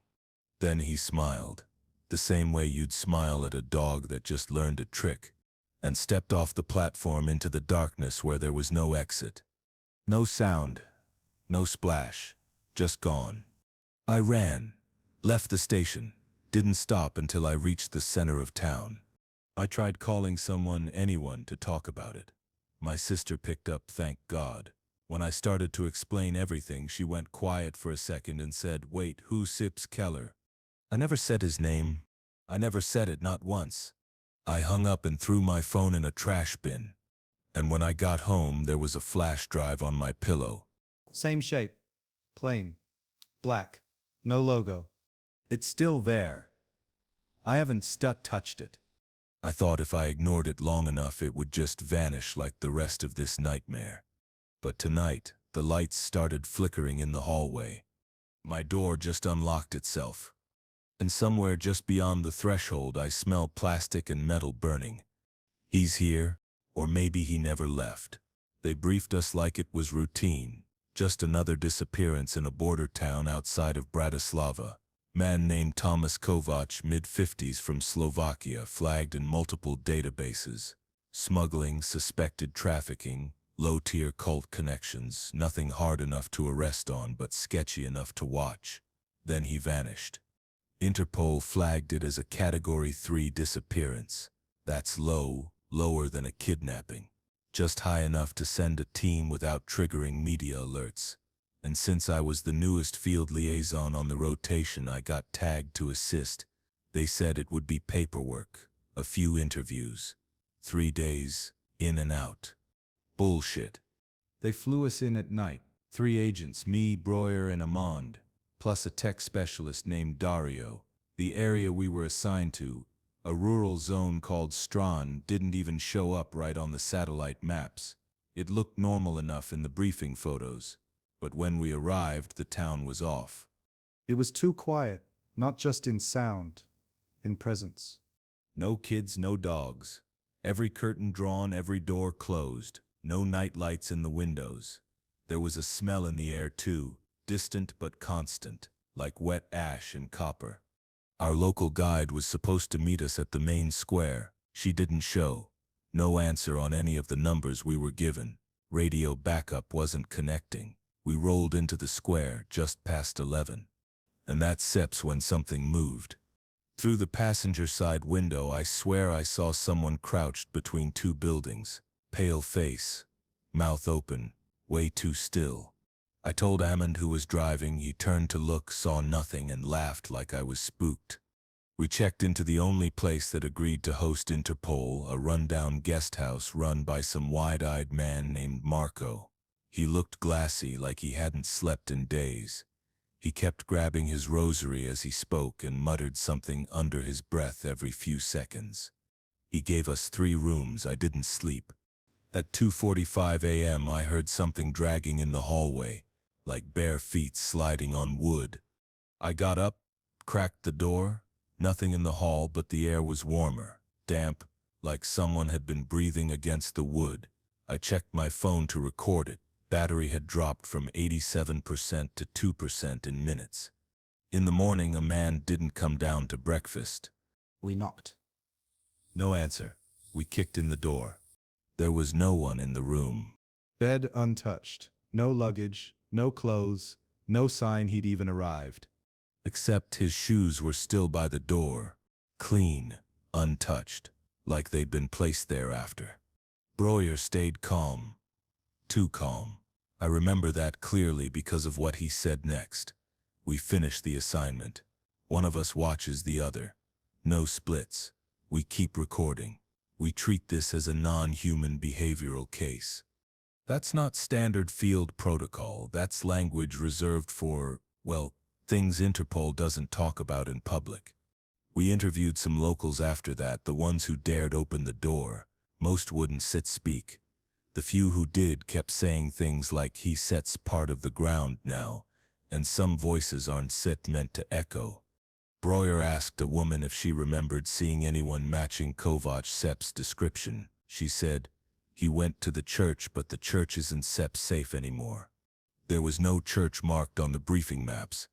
Then he smiled, the same way you'd smile at a dog that just learned a trick, and stepped off the platform into the darkness where there was no exit. No sound, no splash, just gone. I ran, left the station, didn't stop until I reached the center of town. I tried calling someone, anyone, to talk about it. My sister picked up, thank God. When I started to explain everything, she went quiet for a second and said, "Wait, who sips Keller?" I never said his name. I never said it, not once. I hung up and threw my phone in a trash bin. And when I got home, there was a flash drive on my pillow. Same shape. Plain. Black. No logo. It's still there. I haven't touched it. I thought if I ignored it long enough, it would just vanish like the rest of this nightmare. But tonight, the lights started flickering in the hallway. My door just unlocked itself. And somewhere just beyond the threshold, I smell plastic and metal burning. He's here, or maybe he never left. They briefed us like it was routine, just another disappearance in a border town outside of Bratislava. Man named Thomas Kovac, mid-50s, from Slovakia, flagged in multiple databases. Smuggling, suspected trafficking, low-tier cult connections, nothing hard enough to arrest on but sketchy enough to watch. Then he vanished. Interpol flagged it as a Category 3 disappearance. That's lower than a kidnapping. Just high enough to send a team without triggering media alerts. And since I was the newest field liaison on the rotation, I got tagged to assist. They said it would be paperwork, a few interviews. 3 days, in and out. Bullshit. They flew us in at night. 3 agents, me, Breuer, and Armand, plus a tech specialist named Dario. The area we were assigned to, a rural zone called Strand, didn't even show up right on the satellite maps. It looked normal enough in the briefing photos. But when we arrived, the town was off. It was too quiet, not just in sound, in presence. No kids, no dogs. Every curtain drawn, every door closed. No night lights in the windows. There was a smell in the air too, distant but constant, like wet ash and copper. Our local guide was supposed to meet us at the main square. She didn't show. No answer on any of the numbers we were given. Radio backup wasn't connecting. We rolled into the square just past 11. And that seps when something moved. Through the passenger side window, I swear I saw someone crouched between 2 buildings. Pale face, mouth open, way too still. I told Hammond, who was driving. He turned to look, saw nothing, and laughed like I was spooked. We checked into the only place that agreed to host Interpol, a rundown guest house run by some wide-eyed man named Marco. He looked glassy, like he hadn't slept in days. He kept grabbing his rosary as he spoke and muttered something under his breath every few seconds. He gave us 3 rooms. I didn't sleep. At 2:45 a.m. I heard something dragging in the hallway, like bare feet sliding on wood. I got up, cracked the door. Nothing in the hall, but the air was warmer, damp, like someone had been breathing against the wood. I checked my phone to record it. Battery had dropped from 87% to 2% in minutes. In the morning, a man didn't come down to breakfast. We knocked. No answer. We kicked in the door. There was no one in the room. Bed untouched. No luggage, no clothes, no sign he'd even arrived. Except his shoes were still by the door, clean, untouched, like they'd been placed there after. Breuer stayed calm. Too calm. I remember that clearly because of what he said next. We finish the assignment. One of us watches the other. No splits. We keep recording. We treat this as a non-human behavioral case. That's not standard field protocol. That's language reserved for, well, things Interpol doesn't talk about in public. We interviewed some locals after that, the ones who dared open the door. Most wouldn't speak. The few who did kept saying things like, "He sets part of the ground now," and "Some voices aren't set meant to echo." Breuer asked a woman if she remembered seeing anyone matching Kovac Sepp's description. She said, "He went to the church, but the church isn't Sepp safe anymore." There was no church marked on the briefing maps.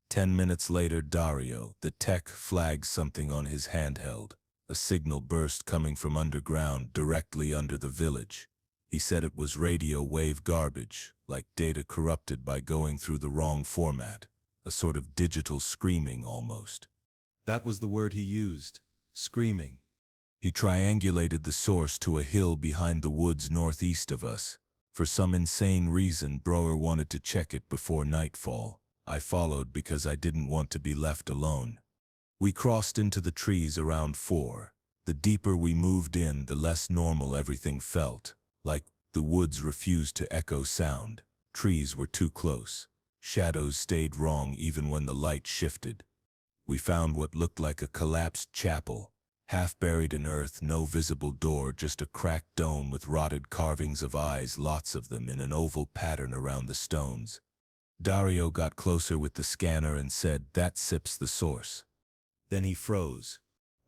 10 minutes later, Dario, the tech, flagged something on his handheld. A signal burst coming from underground directly under the village. He said it was radio wave garbage, like data corrupted by going through the wrong format. A sort of digital screaming almost. That was the word he used. Screaming. He triangulated the source to a hill behind the woods northeast of us. For some insane reason, Breuer wanted to check it before nightfall. I followed because I didn't want to be left alone. We crossed into the trees around 4. The deeper we moved in, the less normal everything felt. Like the woods refused to echo sound. Trees were too close. Shadows stayed wrong even when the light shifted. We found what looked like a collapsed chapel. Half buried in earth, no visible door, just a cracked dome with rotted carvings of eyes, lots of them in an oval pattern around the stones. Dario got closer with the scanner and said, "That sips the source." Then he froze.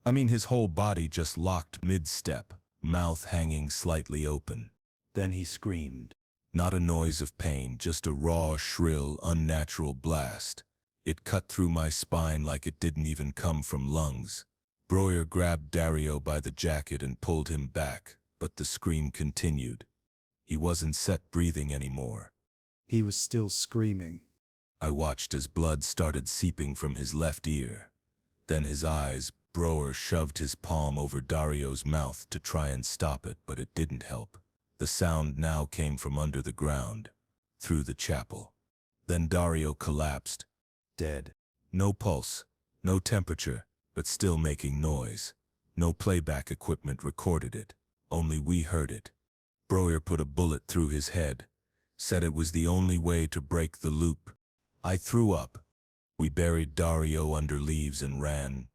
I mean, his whole body just locked mid-step, mouth hanging slightly open. Then he screamed. Not a noise of pain, just a raw, shrill, unnatural blast. It cut through my spine like it didn't even come from lungs. Breuer grabbed Dario by the jacket and pulled him back, but the scream continued. He wasn't set breathing anymore. He was still screaming. I watched as blood started seeping from his left ear. Then his eyes. Breuer shoved his palm over Dario's mouth to try and stop it, but it didn't help. The sound now came from under the ground, through the chapel. Then Dario collapsed. Dead. No pulse, no temperature, but still making noise. No playback equipment recorded it. Only we heard it. Breuer put a bullet through his head. Said it was the only way to break the loop. I threw up. We buried Dario under leaves and ran.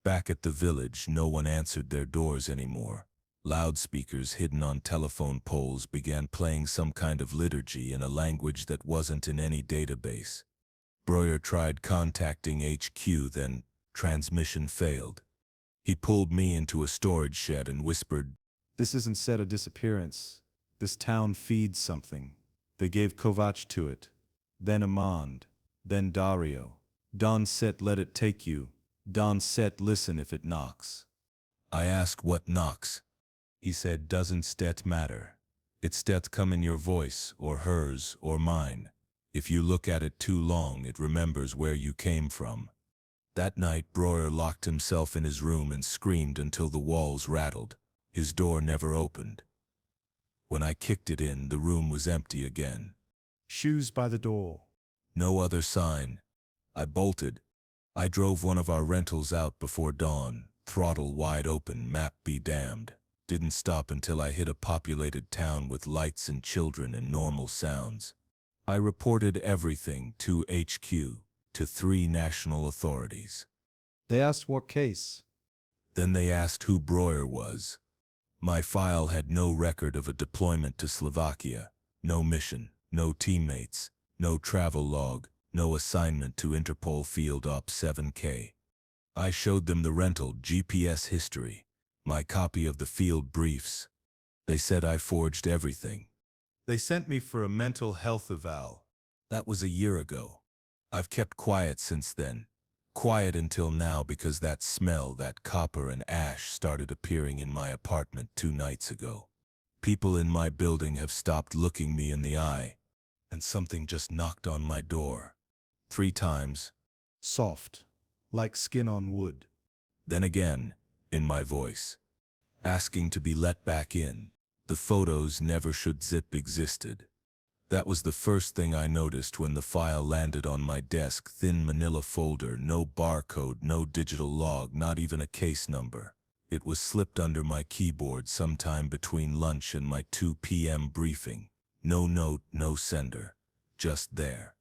Back at the village, no one answered their doors anymore. Loudspeakers hidden on telephone poles began playing some kind of liturgy in a language that wasn't in any database. Breuer tried contacting HQ, then transmission failed. He pulled me into a storage shed and whispered, "This isn't said a disappearance. This town feeds something. They gave Kovac to it. Then Amand. Then Dario. Don set let it take you. Don set listen if it knocks." I asked what knocks. He said, "Doesn't stet matter. It's stet come in your voice, or hers, or mine. If you look at it too long, it remembers where you came from." That night, Breuer locked himself in his room and screamed until the walls rattled. His door never opened. When I kicked it in, the room was empty again. Shoes by the door. No other sign. I bolted. I drove one of our rentals out before dawn, throttle wide open, map be damned. Didn't stop until I hit a populated town with lights and children and normal sounds. I reported everything to HQ, to 3 national authorities. They asked what case. Then they asked who Breuer was. My file had no record of a deployment to Slovakia, no mission, no teammates, no travel log, no assignment to Interpol Field Op 7K. I showed them the rental GPS history, my copy of the field briefs. They said I forged everything. They sent me for a mental health eval. That was a year ago. I've kept quiet since then. Quiet until now because that smell, that copper and ash, started appearing in my apartment 2 nights ago. People in my building have stopped looking me in the eye, and something just knocked on my door. 3 times. Soft, like skin on wood. Then again, in my voice, asking to be let back in. The photos never should zip existed. That was the first thing I noticed when the file landed on my desk. Thin manila folder, no barcode, no digital log, not even a case number. It was slipped under my keyboard sometime between lunch and my 2 p.m. briefing. No note, no sender. Just there.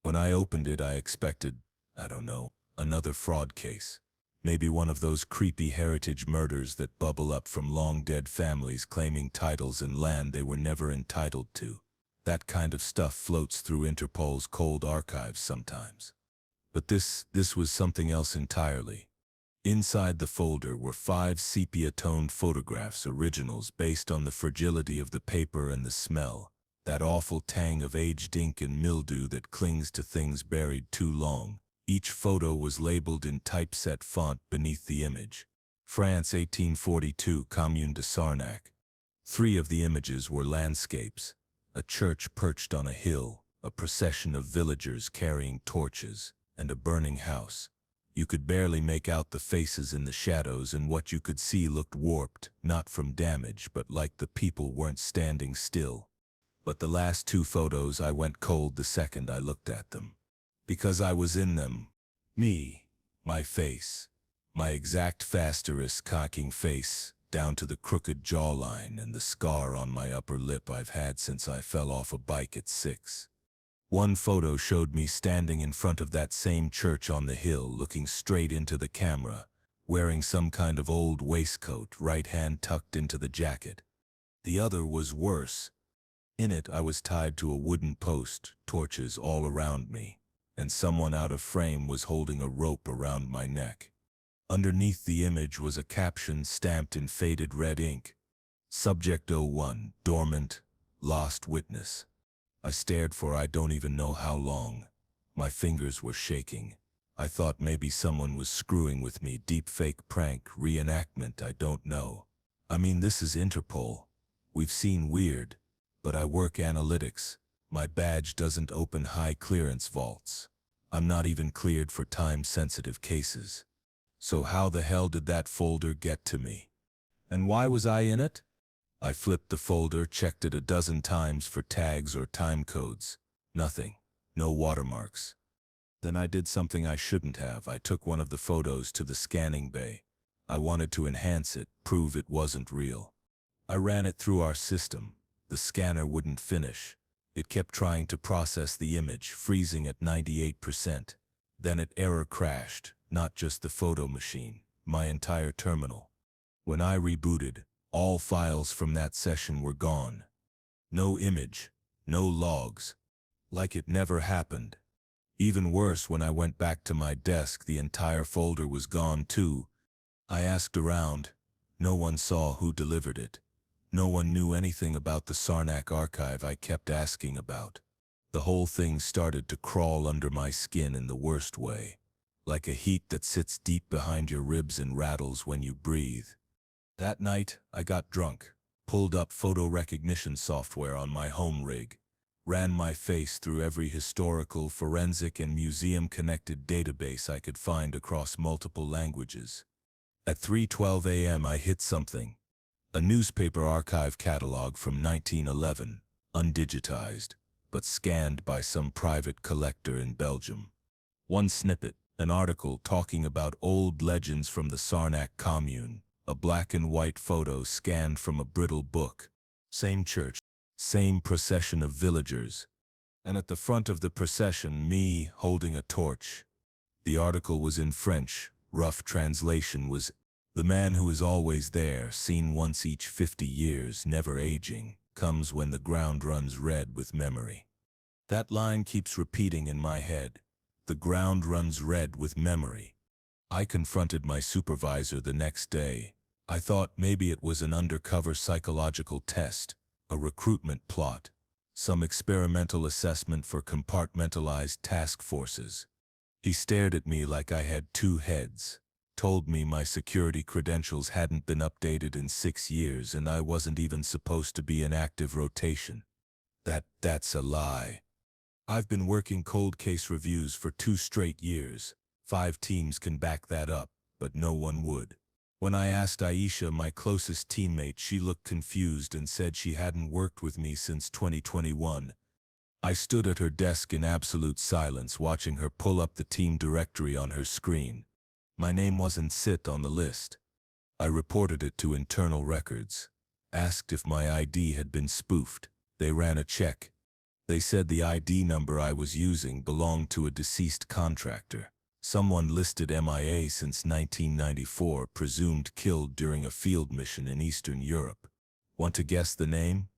When I opened it, I expected, I don't know, another fraud case. Maybe one of those creepy heritage murders that bubble up from long-dead families claiming titles and land they were never entitled to. That kind of stuff floats through Interpol's cold archives sometimes. But this was something else entirely. Inside the folder were 5 sepia-toned photographs, originals based on the fragility of the paper and the smell, that awful tang of aged ink and mildew that clings to things buried too long. Each photo was labeled in typeset font beneath the image. France, 1842, Commune de Sarnac. 3 of the images were landscapes: a church perched on a hill, a procession of villagers carrying torches, and a burning house. You could barely make out the faces in the shadows, and what you could see looked warped, not from damage, but like the people weren't standing still. But the last 2 photos, I went cold the second I looked at them. Because I was in them. Me. My face. My exact ** cocking face, down to the crooked jawline and the scar on my upper lip I've had since I fell off a bike at 6. One photo showed me standing in front of that same church on the hill, looking straight into the camera, wearing some kind of old waistcoat, right hand tucked into the jacket. The other was worse. In it I was tied to a wooden post, torches all around me, and someone out of frame was holding a rope around my neck. Underneath the image was a caption stamped in faded red ink: Subject 01, dormant, lost witness. I stared for I don't even know how long. My fingers were shaking. I thought maybe someone was screwing with me, deep fake prank, reenactment, I don't know. I mean, this is Interpol. We've seen weird, but I work analytics. My badge doesn't open high clearance vaults. I'm not even cleared for time-sensitive cases. So how the hell did that folder get to me? And why was I in it? I flipped the folder, checked it a dozen times for tags or time codes. Nothing. No watermarks. Then I did something I shouldn't have. I took one of the photos to the scanning bay. I wanted to enhance it, prove it wasn't real. I ran it through our system. The scanner wouldn't finish. It kept trying to process the image, freezing at 98%. Then it error crashed, not just the photo machine, my entire terminal. When I rebooted, all files from that session were gone. No image, no logs. Like it never happened. Even worse, when I went back to my desk, the entire folder was gone too. I asked around. No one saw who delivered it. No one knew anything about the Sarnac archive I kept asking about. The whole thing started to crawl under my skin in the worst way. Like a heat that sits deep behind your ribs and rattles when you breathe. That night, I got drunk, pulled up photo recognition software on my home rig, ran my face through every historical, forensic, and museum-connected database I could find across multiple languages. At 3:12 a.m. I hit something. A newspaper archive catalog from 1911, undigitized, but scanned by some private collector in Belgium. One snippet, an article talking about old legends from the Sarnac commune. A black and white photo scanned from a brittle book. Same church, same procession of villagers. And at the front of the procession, me holding a torch. The article was in French. Rough translation was, "The man who is always there, seen once each 50 years, never aging, comes when the ground runs red with memory." That line keeps repeating in my head. The ground runs red with memory. I confronted my supervisor the next day. I thought maybe it was an undercover psychological test, a recruitment plot, some experimental assessment for compartmentalized task forces. He stared at me like I had 2 heads, told me my security credentials hadn't been updated in 6 years and I wasn't even supposed to be in active rotation. That's a lie. I've been working cold case reviews for 2 straight years. 5 teams can back that up, but no one would. When I asked Aisha, my closest teammate, she looked confused and said she hadn't worked with me since 2021. I stood at her desk in absolute silence, watching her pull up the team directory on her screen. My name wasn't sit on the list. I reported it to internal records, asked if my ID had been spoofed. They ran a check. They said the ID number I was using belonged to a deceased contractor. Someone listed MIA since 1994, presumed killed during a field mission in Eastern Europe. Want to guess the name?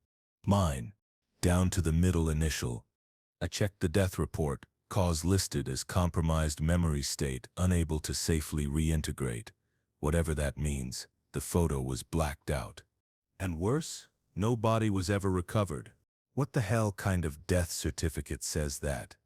Mine. Down to the middle initial. I checked the death report. Cause listed as compromised memory state, unable to safely reintegrate. Whatever that means, the photo was blacked out. And worse, no body was ever recovered. What the hell kind of death certificate says that?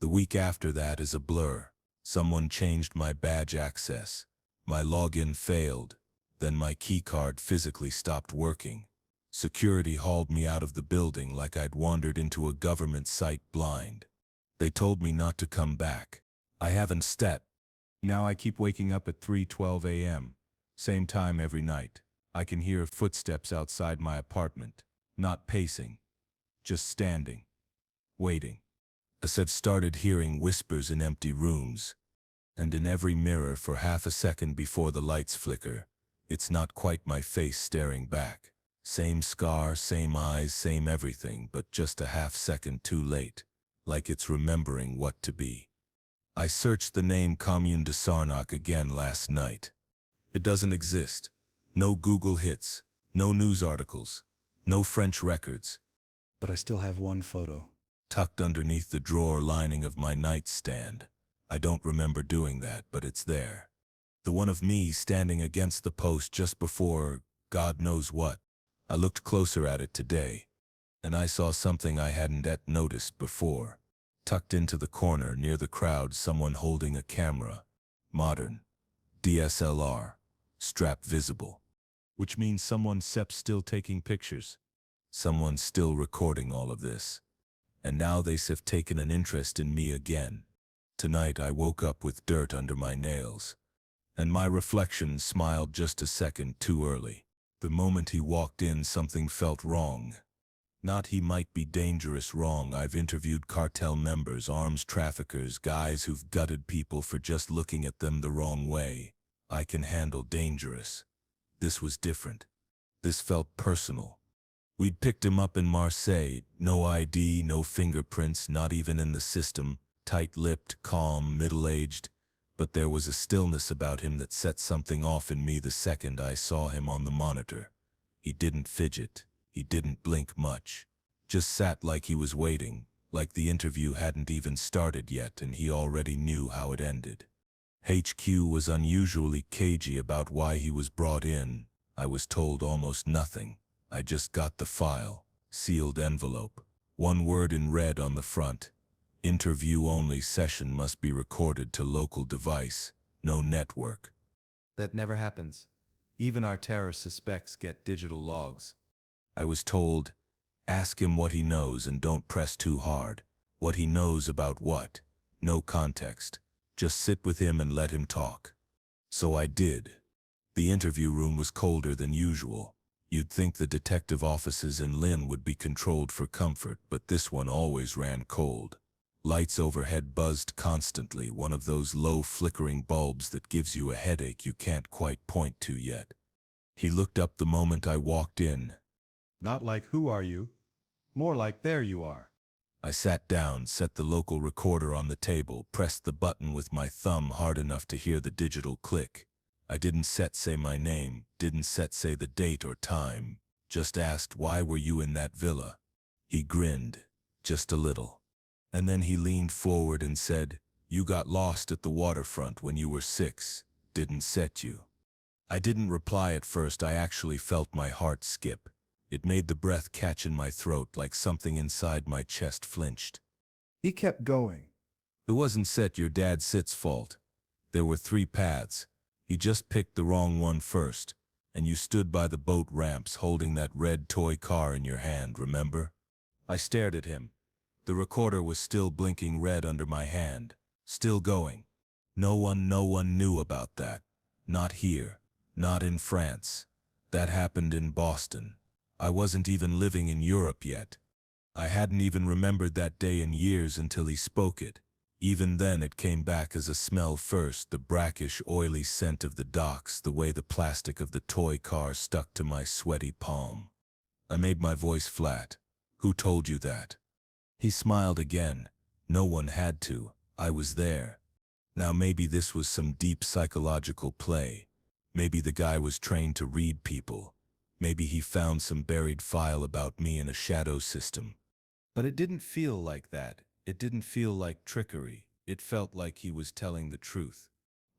The week after that is a blur. Someone changed my badge access. My login failed. Then my keycard physically stopped working. Security hauled me out of the building like I'd wandered into a government site blind. They told me not to come back. I haven't stepped. Now I keep waking up at 3:12 a.m. Same time every night. I can hear footsteps outside my apartment. Not pacing. Just standing. Waiting. I said started hearing whispers in empty rooms. And in every mirror for half a second before the lights flicker. It's not quite my face staring back. Same scar, same eyes, same everything, but just a half second too late. Like it's remembering what to be. I searched the name Commune de Sarnac again last night. It doesn't exist. No Google hits. No news articles. No French records. But I still have one photo. Tucked underneath the drawer lining of my nightstand. I don't remember doing that, but it's there. The one of me standing against the post just before God knows what. I looked closer at it today, and I saw something I hadn't yet noticed before. Tucked into the corner near the crowd, someone holding a camera. Modern. DSLR. Strap visible. Which means someone's still taking pictures. Someone's still recording all of this. And now they've taken an interest in me again. Tonight I woke up with dirt under my nails. And my reflection smiled just a second too early. The moment he walked in, something felt wrong. Not he might be dangerous wrong. I've interviewed cartel members, arms traffickers, guys who've gutted people for just looking at them the wrong way. I can handle dangerous. This was different. This felt personal. We'd picked him up in Marseille. No ID, no fingerprints, not even in the system. Tight-lipped, calm, middle-aged. But there was a stillness about him that set something off in me the second I saw him on the monitor. He didn't fidget. He didn't blink much. Just sat like he was waiting, like the interview hadn't even started yet and he already knew how it ended. HQ was unusually cagey about why he was brought in. I was told almost nothing. I just got the file, sealed envelope. One word in red on the front. Interview only, session must be recorded to local device, no network. That never happens. Even our terror suspects get digital logs. I was told, ask him what he knows and don't press too hard. What he knows about what? No context. Just sit with him and let him talk. So I did. The interview room was colder than usual. You'd think the detective offices in Lynn would be controlled for comfort, but this one always ran cold. Lights overhead buzzed constantly, one of those low flickering bulbs that gives you a headache you can't quite point to yet. He looked up the moment I walked in. Not like who are you? More like there you are. I sat down, set the local recorder on the table, pressed the button with my thumb hard enough to hear the digital click. I didn't say my name, didn't say the date or time, just asked why were you in that villa. He grinned, just a little. And then he leaned forward and said, you got lost at the waterfront when you were 6, didn't set you. I didn't reply at first. I actually felt my heart skip. It made the breath catch in my throat like something inside my chest flinched. He kept going. It wasn't set your dad Sit's fault. There were 3 paths. He just picked the wrong one first, and you stood by the boat ramps holding that red toy car in your hand, remember? I stared at him. The recorder was still blinking red under my hand, still going. No one knew about that. Not here, not in France. That happened in Boston. I wasn't even living in Europe yet. I hadn't even remembered that day in years until he spoke it. Even then it came back as a smell first, the brackish, oily scent of the docks, the way the plastic of the toy car stuck to my sweaty palm. I made my voice flat. Who told you that? He smiled again. No one had to. I was there. Now maybe this was some deep psychological play. Maybe the guy was trained to read people. Maybe he found some buried file about me in a shadow system. But it didn't feel like that. It didn't feel like trickery. It felt like he was telling the truth.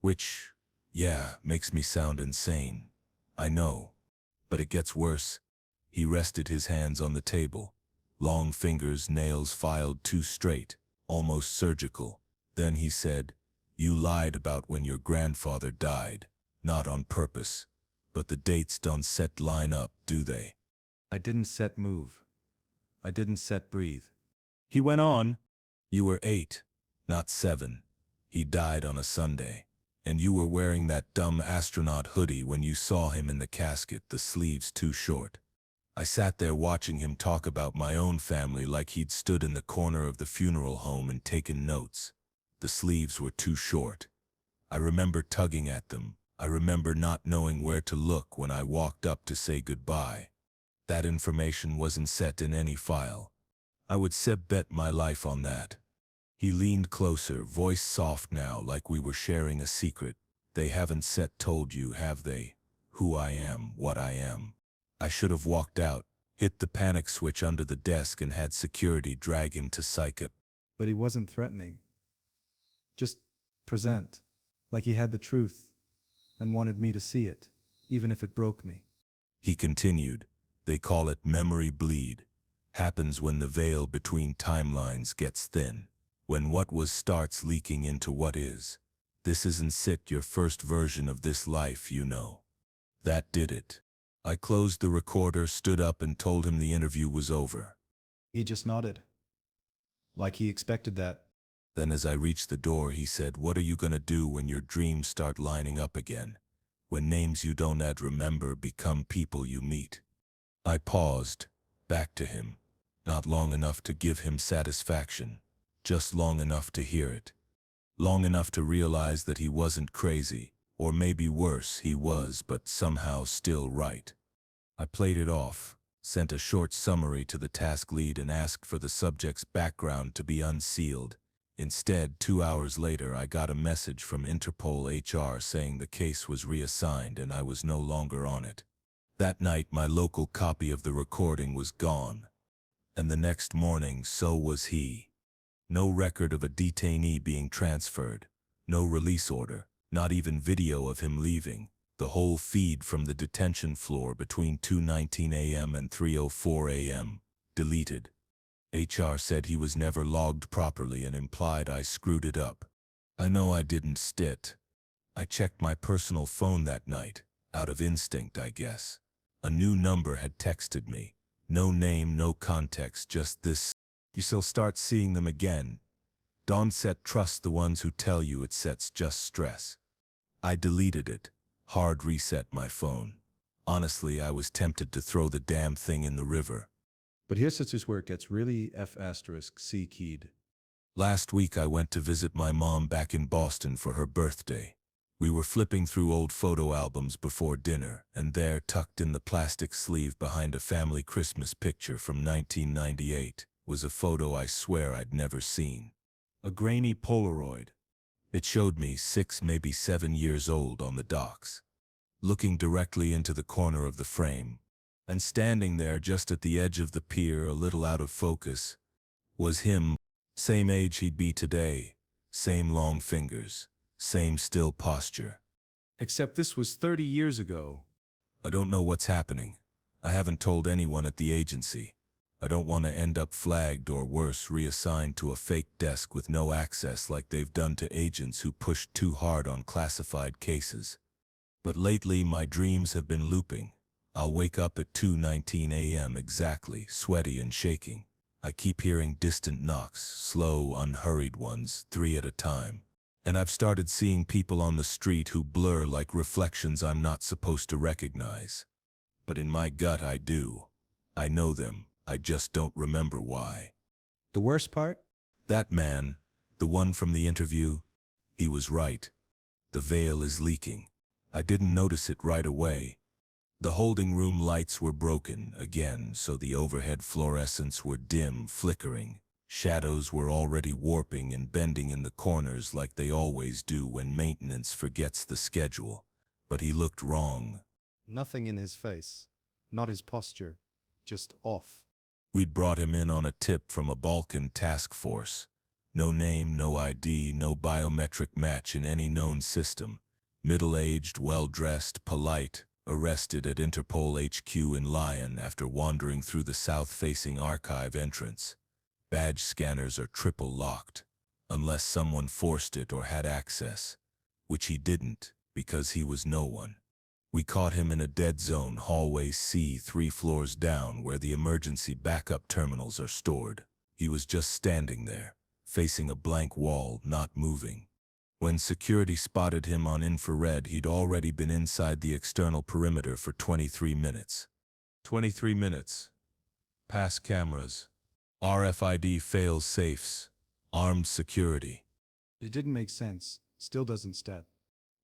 Which, yeah, makes me sound insane. I know. But it gets worse. He rested his hands on the table. Long fingers, nails filed too straight, almost surgical. Then he said, "You lied about when your grandfather died. Not on purpose. But the dates don't set line up, do they?" I didn't set move. I didn't set breathe. He went on. "You were 8, not 7. He died on a Sunday. And you were wearing that dumb astronaut hoodie when you saw him in the casket, the sleeves too short. I sat there watching him talk about my own family like he'd stood in the corner of the funeral home and taken notes. The sleeves were too short. I remember tugging at them. I remember not knowing where to look when I walked up to say goodbye. That information wasn't set in any file. I would bet my life on that." He leaned closer, voice soft now, like we were sharing a secret. "They haven't told you, have they? Who I am, what I am." I should have walked out, hit the panic switch under the desk and had security drag him to psych. But he wasn't threatening. Just present. Like he had the truth and wanted me to see it, even if it broke me. He continued, "They call it memory bleed. Happens when the veil between timelines gets thin. When what was starts leaking into what is. This isn't your first version of this life, you know. That did it." I closed the recorder, stood up and told him the interview was over. He just nodded. Like he expected that. Then as I reached the door, he said, "What are you gonna do when your dreams start lining up again? When names you don't remember become people you meet?" I paused, back to him. Not long enough to give him satisfaction. Just long enough to hear it. Long enough to realize that he wasn't crazy, or maybe worse, he was, but somehow still right. I played it off, sent a short summary to the task lead and asked for the subject's background to be unsealed. Instead, 2 hours later, I got a message from Interpol HR saying the case was reassigned and I was no longer on it. That night, my local copy of the recording was gone. And the next morning, so was he. No record of a detainee being transferred. No release order. Not even video of him leaving. The whole feed from the detention floor between 2:19 a.m. and 3:04 a.m. deleted. HR said he was never logged properly and implied I screwed it up. I know I didn't stit. I checked my personal phone that night, out of instinct, I guess. A new number had texted me. No name, no context, just this. You still start seeing them again. Don't trust the ones who tell you it sets just stress. I deleted it. Hard reset my phone. Honestly, I was tempted to throw the damn thing in the river. But here's where it gets really F***C keyed. Last week I went to visit my mom back in Boston for her birthday. We were flipping through old photo albums before dinner, and there, tucked in the plastic sleeve behind a family Christmas picture from 1998, was a photo I swear I'd never seen. A grainy Polaroid. It showed me 6, maybe 7 years old on the docks, looking directly into the corner of the frame, and standing there just at the edge of the pier, a little out of focus, was him. Same age he'd be today, same long fingers, same still posture. Except this was 30 years ago. I don't know what's happening. I haven't told anyone at the agency. I don't want to end up flagged or worse, reassigned to a fake desk with no access like they've done to agents who pushed too hard on classified cases. But lately my dreams have been looping. I'll wake up at 2:19 a.m. exactly, sweaty and shaking. I keep hearing distant knocks, slow, unhurried ones, 3 at a time. And I've started seeing people on the street who blur like reflections I'm not supposed to recognize. But in my gut I do. I know them. I just don't remember why. The worst part? That man, the one from the interview, he was right. The veil is leaking. I didn't notice it right away. The holding room lights were broken again, so the overhead fluorescents were dim, flickering. Shadows were already warping and bending in the corners like they always do when maintenance forgets the schedule. But he looked wrong. Nothing in his face. Not his posture. Just off. We'd brought him in on a tip from a Balkan task force. No name, no ID, no biometric match in any known system. Middle-aged, well-dressed, polite, arrested at Interpol HQ in Lyon after wandering through the south-facing archive entrance. Badge scanners are triple locked, unless someone forced it or had access, which he didn't because he was no one. We caught him in a dead zone hallway C 3 floors down where the emergency backup terminals are stored. He was just standing there, facing a blank wall, not moving. When security spotted him on infrared, he'd already been inside the external perimeter for 23 minutes. 23 minutes. Pass cameras. RFID fails safes. Armed security. It didn't make sense. Still doesn't stat.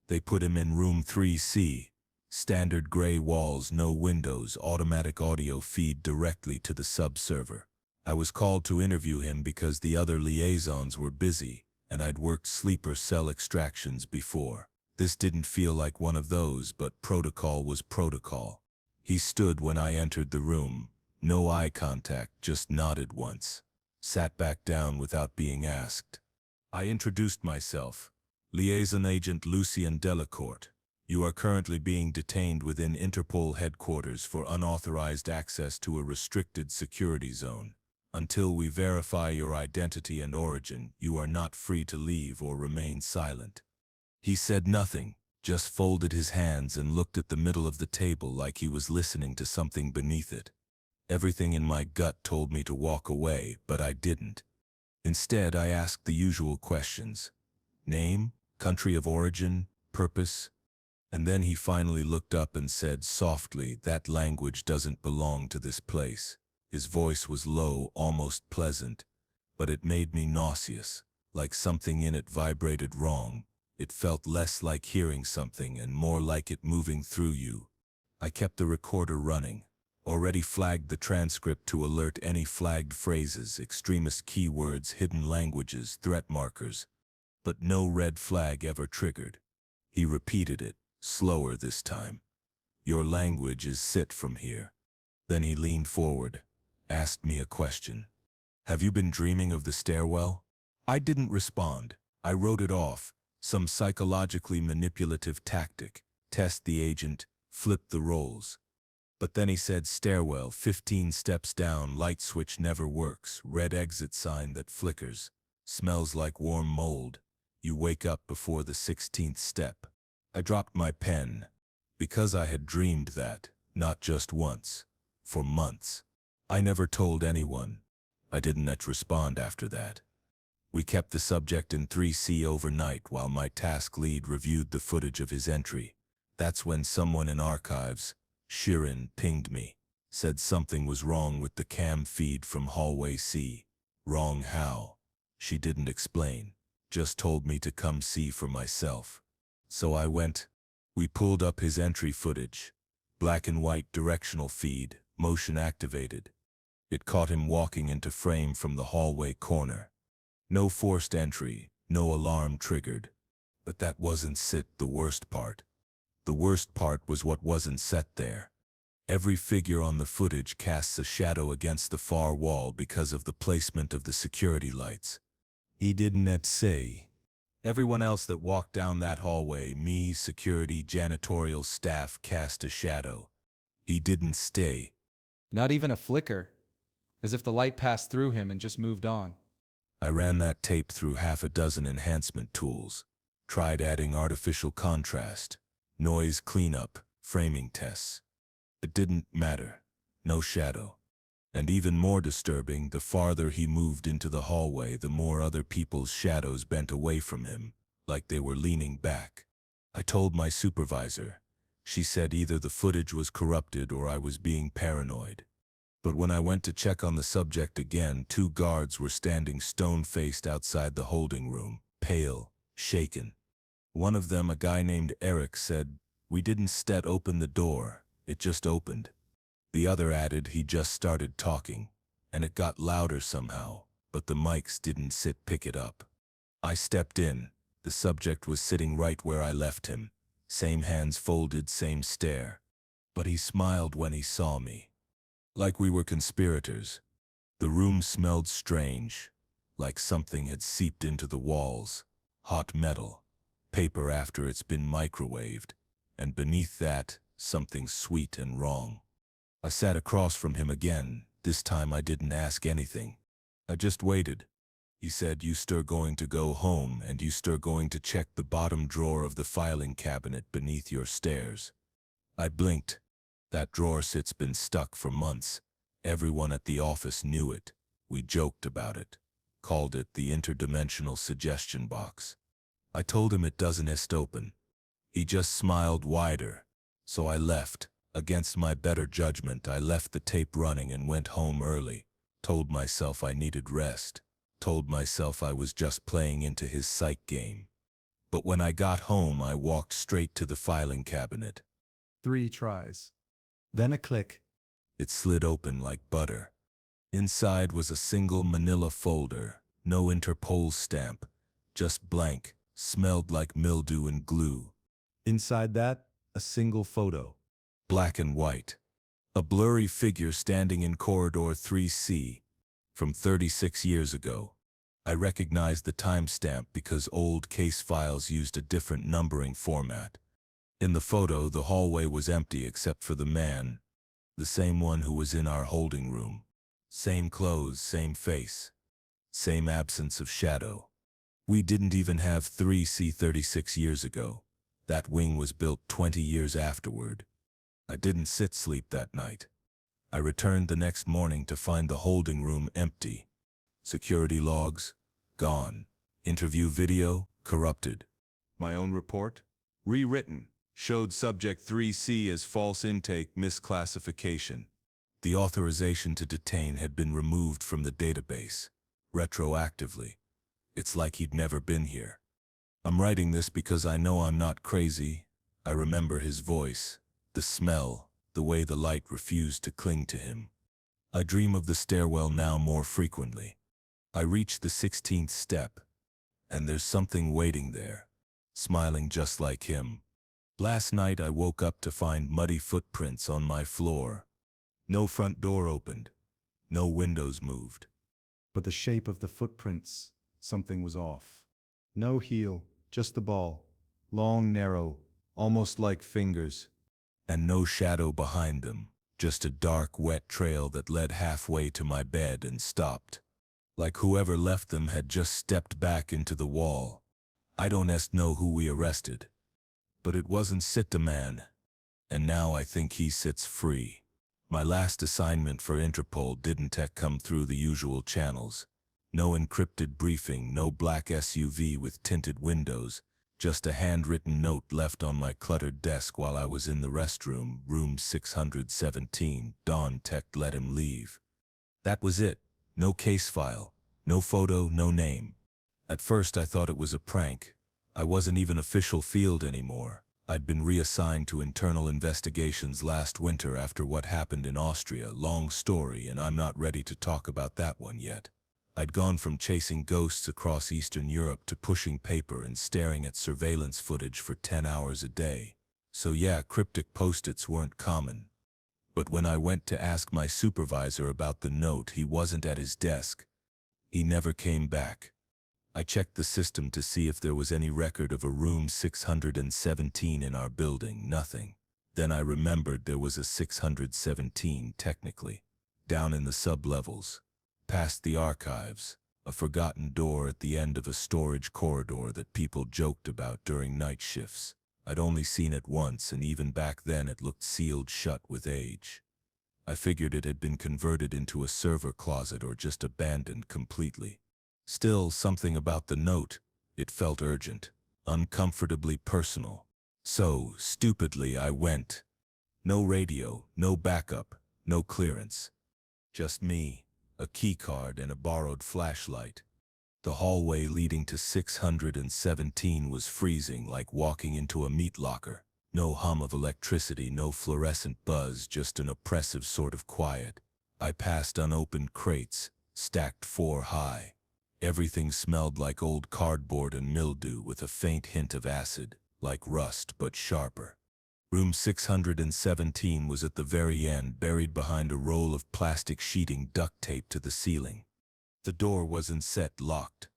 They put him in room 3C. Standard gray walls, no windows, automatic audio feed directly to the sub-server. I was called to interview him because the other liaisons were busy, and I'd worked sleeper cell extractions before. This didn't feel like one of those, but protocol was protocol. He stood when I entered the room. No eye contact, just nodded once. Sat back down without being asked. I introduced myself. Liaison Agent Lucien Delacourt. You are currently being detained within Interpol headquarters for unauthorized access to a restricted security zone. Until we verify your identity and origin, you are not free to leave or remain silent. He said nothing, just folded his hands and looked at the middle of the table like he was listening to something beneath it. Everything in my gut told me to walk away, but I didn't. Instead, I asked the usual questions. Name, country of origin, purpose. And then he finally looked up and said softly, "That language doesn't belong to this place." His voice was low, almost pleasant, but it made me nauseous, like something in it vibrated wrong. It felt less like hearing something and more like it moving through you. I kept the recorder running, already flagged the transcript to alert any flagged phrases, extremist keywords, hidden languages, threat markers, but no red flag ever triggered. He repeated it, slower this time. Your language is sit from here. Then he leaned forward, asked me a question. Have you been dreaming of the stairwell? I didn't respond. I wrote it off, some psychologically manipulative tactic. Test the agent, flip the roles. But then he said stairwell, 15 steps down, light switch never works, red exit sign that flickers, smells like warm mold. You wake up before the 16th step. I dropped my pen, because I had dreamed that, not just once, for months. I never told anyone. I didn't respond after that. We kept the subject in 3C overnight while my task lead reviewed the footage of his entry. That's when someone in archives, Shirin, pinged me, said something was wrong with the cam feed from hallway C. Wrong how? She didn't explain, just told me to come see for myself. So I went. We pulled up his entry footage. Black and white directional feed, motion activated. It caught him walking into frame from the hallway corner. No forced entry, no alarm triggered. But that wasn't the worst part. The worst part was what wasn't set there. Every figure on the footage casts a shadow against the far wall because of the placement of the security lights. He didn't say. Everyone else that walked down that hallway, me, security, janitorial staff, cast a shadow. He didn't stay. Not even a flicker, as if the light passed through him and just moved on. I ran that tape through half a dozen enhancement tools, tried adding artificial contrast, noise cleanup, framing tests. It didn't matter. No shadow. And even more disturbing, the farther he moved into the hallway, the more other people's shadows bent away from him, like they were leaning back. I told my supervisor. She said either the footage was corrupted or I was being paranoid. But when I went to check on the subject again, 2 guards were standing stone-faced outside the holding room, pale, shaken. One of them, a guy named Eric, said, "We didn't open the door, it just opened." The other added he just started talking, and it got louder somehow, but the mics didn't pick it up. I stepped in. The subject was sitting right where I left him. Same hands folded, same stare. But he smiled when he saw me. Like we were conspirators. The room smelled strange, like something had seeped into the walls. Hot metal, paper after it's been microwaved, and beneath that, something sweet and wrong. I sat across from him again. This time I didn't ask anything. I just waited. He said, "You stir going to go home, and you stir going to check the bottom drawer of the filing cabinet beneath your stairs." I blinked. That drawer sit's been stuck for months. Everyone at the office knew it. We joked about it. Called it the interdimensional suggestion box. I told him it doesn't open. He just smiled wider. So I left. Against my better judgment, I left the tape running and went home early. Told myself I needed rest. Told myself I was just playing into his psych game. But when I got home, I walked straight to the filing cabinet. 3 tries. Then a click. It slid open like butter. Inside was a single manila folder, no Interpol stamp, just blank, smelled like mildew and glue. Inside that, a single photo. Black and white. A blurry figure standing in corridor 3C. From 36 years ago. I recognized the timestamp because old case files used a different numbering format. In the photo, the hallway was empty except for the man, the same one who was in our holding room. Same clothes, same face. Same absence of shadow. We didn't even have 3C 36 years ago. That wing was built 20 years afterward. I didn't sleep that night. I returned the next morning to find the holding room empty. Security logs, gone. Interview video, corrupted. My own report, rewritten, showed subject 3C as false intake misclassification. The authorization to detain had been removed from the database, retroactively. It's like he'd never been here. I'm writing this because I know I'm not crazy. I remember his voice, the smell, the way the light refused to cling to him. I dream of the stairwell now more frequently. I reach the 16th step, and there's something waiting there, smiling just like him. Last night I woke up to find muddy footprints on my floor. No front door opened. No windows moved. But the shape of the footprints, something was off. No heel, just the ball. Long, narrow, almost like fingers. And no shadow behind them, just a dark, wet trail that led halfway to my bed and stopped. Like whoever left them had just stepped back into the wall. I don't know who we arrested. But it wasn't a man. And now I think he sits free. My last assignment for Interpol didn't come through the usual channels. No encrypted briefing, no black SUV with tinted windows, just a handwritten note left on my cluttered desk while I was in the restroom, room 617. Dawn Tech let him leave. That was it. No case file, no photo, no name. At first I thought it was a prank. I wasn't even official field anymore. I'd been reassigned to internal investigations last winter after what happened in Austria. Long story, and I'm not ready to talk about that one yet. I'd gone from chasing ghosts across Eastern Europe to pushing paper and staring at surveillance footage for 10 hours a day. So yeah, cryptic post-its weren't common. But when I went to ask my supervisor about the note, he wasn't at his desk. He never came back. I checked the system to see if there was any record of a room 617 in our building. Nothing. Then I remembered there was a 617 technically, down in the sub-levels. Past the archives, a forgotten door at the end of a storage corridor that people joked about during night shifts. I'd only seen it once, and even back then it looked sealed shut with age. I figured it had been converted into a server closet or just abandoned completely. Still, something about the note, it felt urgent, uncomfortably personal. So, stupidly, I went. No radio, no backup, no clearance. Just me, a keycard and a borrowed flashlight. The hallway leading to 617 was freezing, like walking into a meat locker. No hum of electricity, no fluorescent buzz, just an oppressive sort of quiet. I passed unopened crates, stacked 4 high. Everything smelled like old cardboard and mildew with a faint hint of acid, like rust but sharper. Room 617 was at the very end, buried behind a roll of plastic sheeting duct taped to the ceiling. The door wasn't set locked.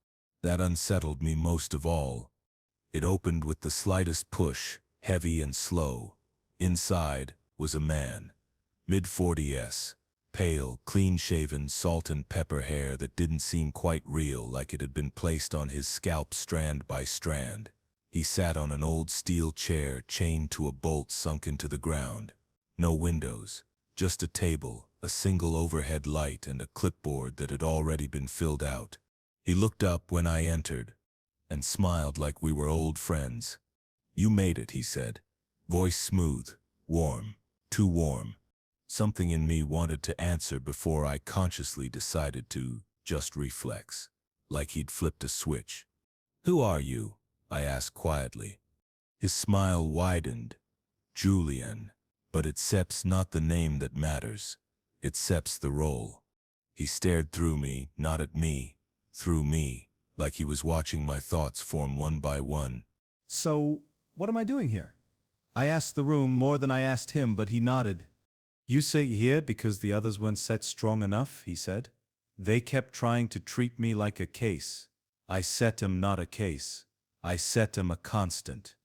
That unsettled me most of all. It opened with the slightest push, heavy and slow. Inside was a man, mid-40s, pale, clean-shaven, salt and pepper hair that didn't seem quite real, like it had been placed on his scalp strand by strand. He sat on an old steel chair chained to a bolt sunk into the ground. No windows, just a table, a single overhead light, and a clipboard that had already been filled out. He looked up when I entered, and smiled like we were old friends. "You made it," he said. Voice smooth, warm, too warm. Something in me wanted to answer before I consciously decided to just reflex, like he'd flipped a switch. "Who are you?" I asked quietly. His smile widened. "Julian. But it's not the name that matters. It's the role." He stared through me, not at me, through me, like he was watching my thoughts form one by one. So, what am I doing here? I asked the room more than I asked him, but he nodded. You say here because the others weren't set strong enough, he said. They kept trying to treat me like a case. I set 'em not a case. I set 'em a constant.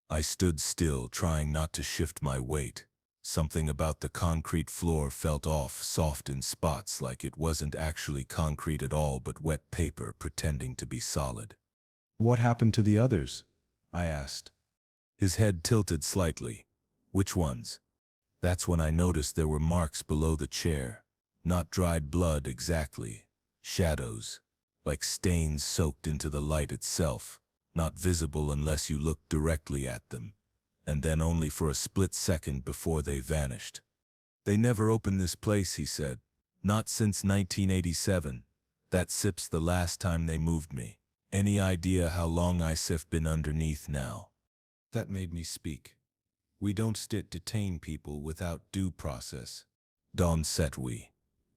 I stood still, trying not to shift my weight. Something about the concrete floor felt off, soft in spots, like it wasn't actually concrete at all but wet paper pretending to be solid. What happened to the others? I asked. His head tilted slightly. "Which ones?" That's when I noticed there were marks below the chair. Not dried blood exactly. Shadows, like stains soaked into the light itself, not visible unless you looked directly at them, and then only for a split second before they vanished. "They never opened this place," he said. "Not since 1987. That SIP's the last time they moved me. Any idea how long I've been underneath now?" That made me speak. "We don't detain people without due process." "Don set we."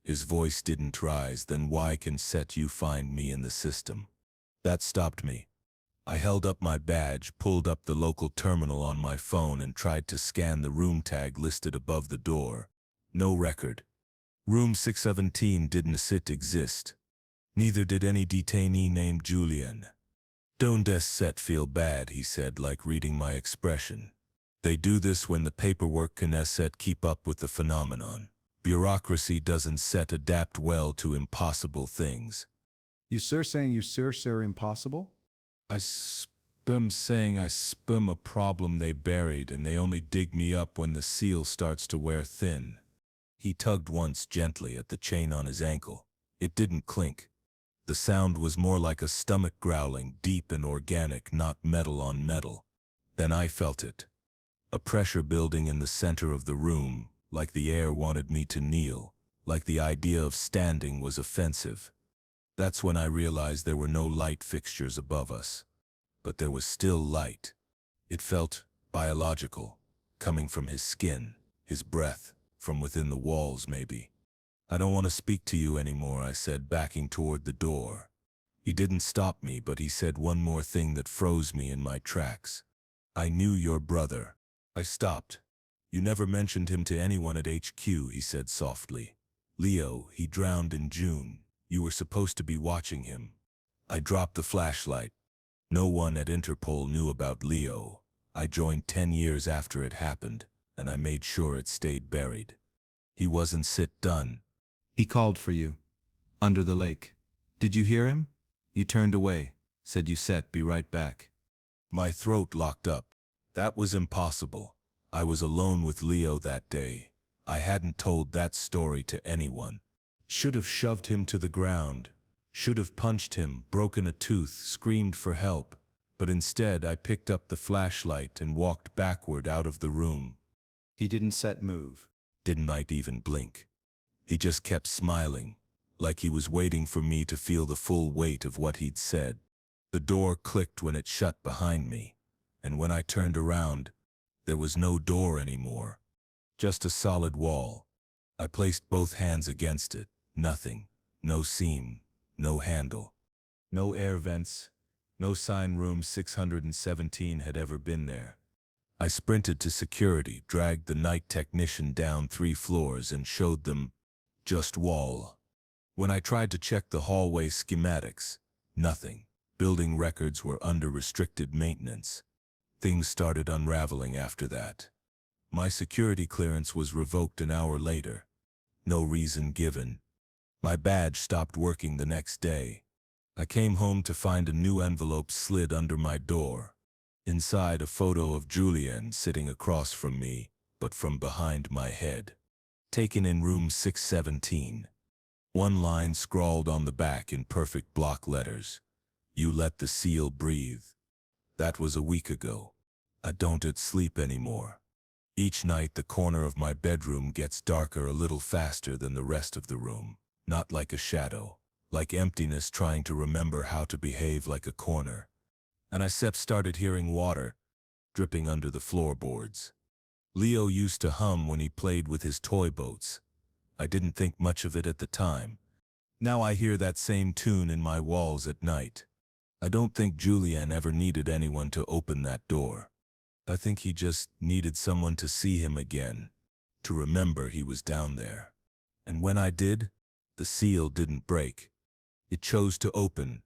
His voice didn't rise. "Then why can set you find me in the system?" That stopped me. I held up my badge, pulled up the local terminal on my phone, and tried to scan the room tag listed above the door. No record. Room 617 didn't exist. Neither did any detainee named Julian. "Don't set feel bad," he said, like reading my expression. "They do this when the paperwork can keep up with the phenomenon. Bureaucracy doesn't adapt well to impossible things." You saying you sir impossible? I'm saying I'm a problem they buried, and they only dig me up when the seal starts to wear thin. He tugged once gently at the chain on his ankle. It didn't clink. The sound was more like a stomach growling, deep and organic, not metal on metal. Then I felt it. A pressure building in the center of the room, like the air wanted me to kneel, like the idea of standing was offensive. That's when I realized there were no light fixtures above us. But there was still light. It felt biological, coming from his skin, his breath, from within the walls maybe. "I don't want to speak to you anymore," I said, backing toward the door. He didn't stop me, but he said one more thing that froze me in my tracks. "I knew your brother." I stopped. "You never mentioned him to anyone at HQ," he said softly. "Leo, he drowned in June. You were supposed to be watching him." I dropped the flashlight. No one at Interpol knew about Leo. I joined 10 years after it happened, and I made sure it stayed buried. He wasn't done. He called for you. Under the lake. Did you hear him? You turned away. Said you be right back. My throat locked up. That was impossible. I was alone with Leo that day. I hadn't told that story to anyone. Should have shoved him to the ground. Should have punched him, broken a tooth, screamed for help. But instead I picked up the flashlight and walked backward out of the room. He didn't move. Didn't even blink. He just kept smiling, like he was waiting for me to feel the full weight of what he'd said. The door clicked when it shut behind me, and when I turned around, there was no door anymore. Just a solid wall. I placed both hands against it. Nothing. No seam, no handle, no air vents, no sign room 617 had ever been there. I sprinted to security, dragged the night technician down 3 floors and showed them just wall. When I tried to check the hallway schematics, nothing. Building records were under restricted maintenance. Things started unraveling after that. My security clearance was revoked an hour later. No reason given. My badge stopped working the next day. I came home to find a new envelope slid under my door. Inside, a photo of Julian sitting across from me, but from behind my head. Taken in room 617. One line scrawled on the back in perfect block letters. You let the seal breathe. That was a week ago. I don't sleep anymore. Each night the corner of my bedroom gets darker a little faster than the rest of the room. Not like a shadow, like emptiness trying to remember how to behave like a corner. And I started hearing water dripping under the floorboards. Leo used to hum when he played with his toy boats. I didn't think much of it at the time. Now I hear that same tune in my walls at night. I don't think Julian ever needed anyone to open that door. I think he just needed someone to see him again, to remember he was down there. And when I did, the seal didn't break. It chose to open,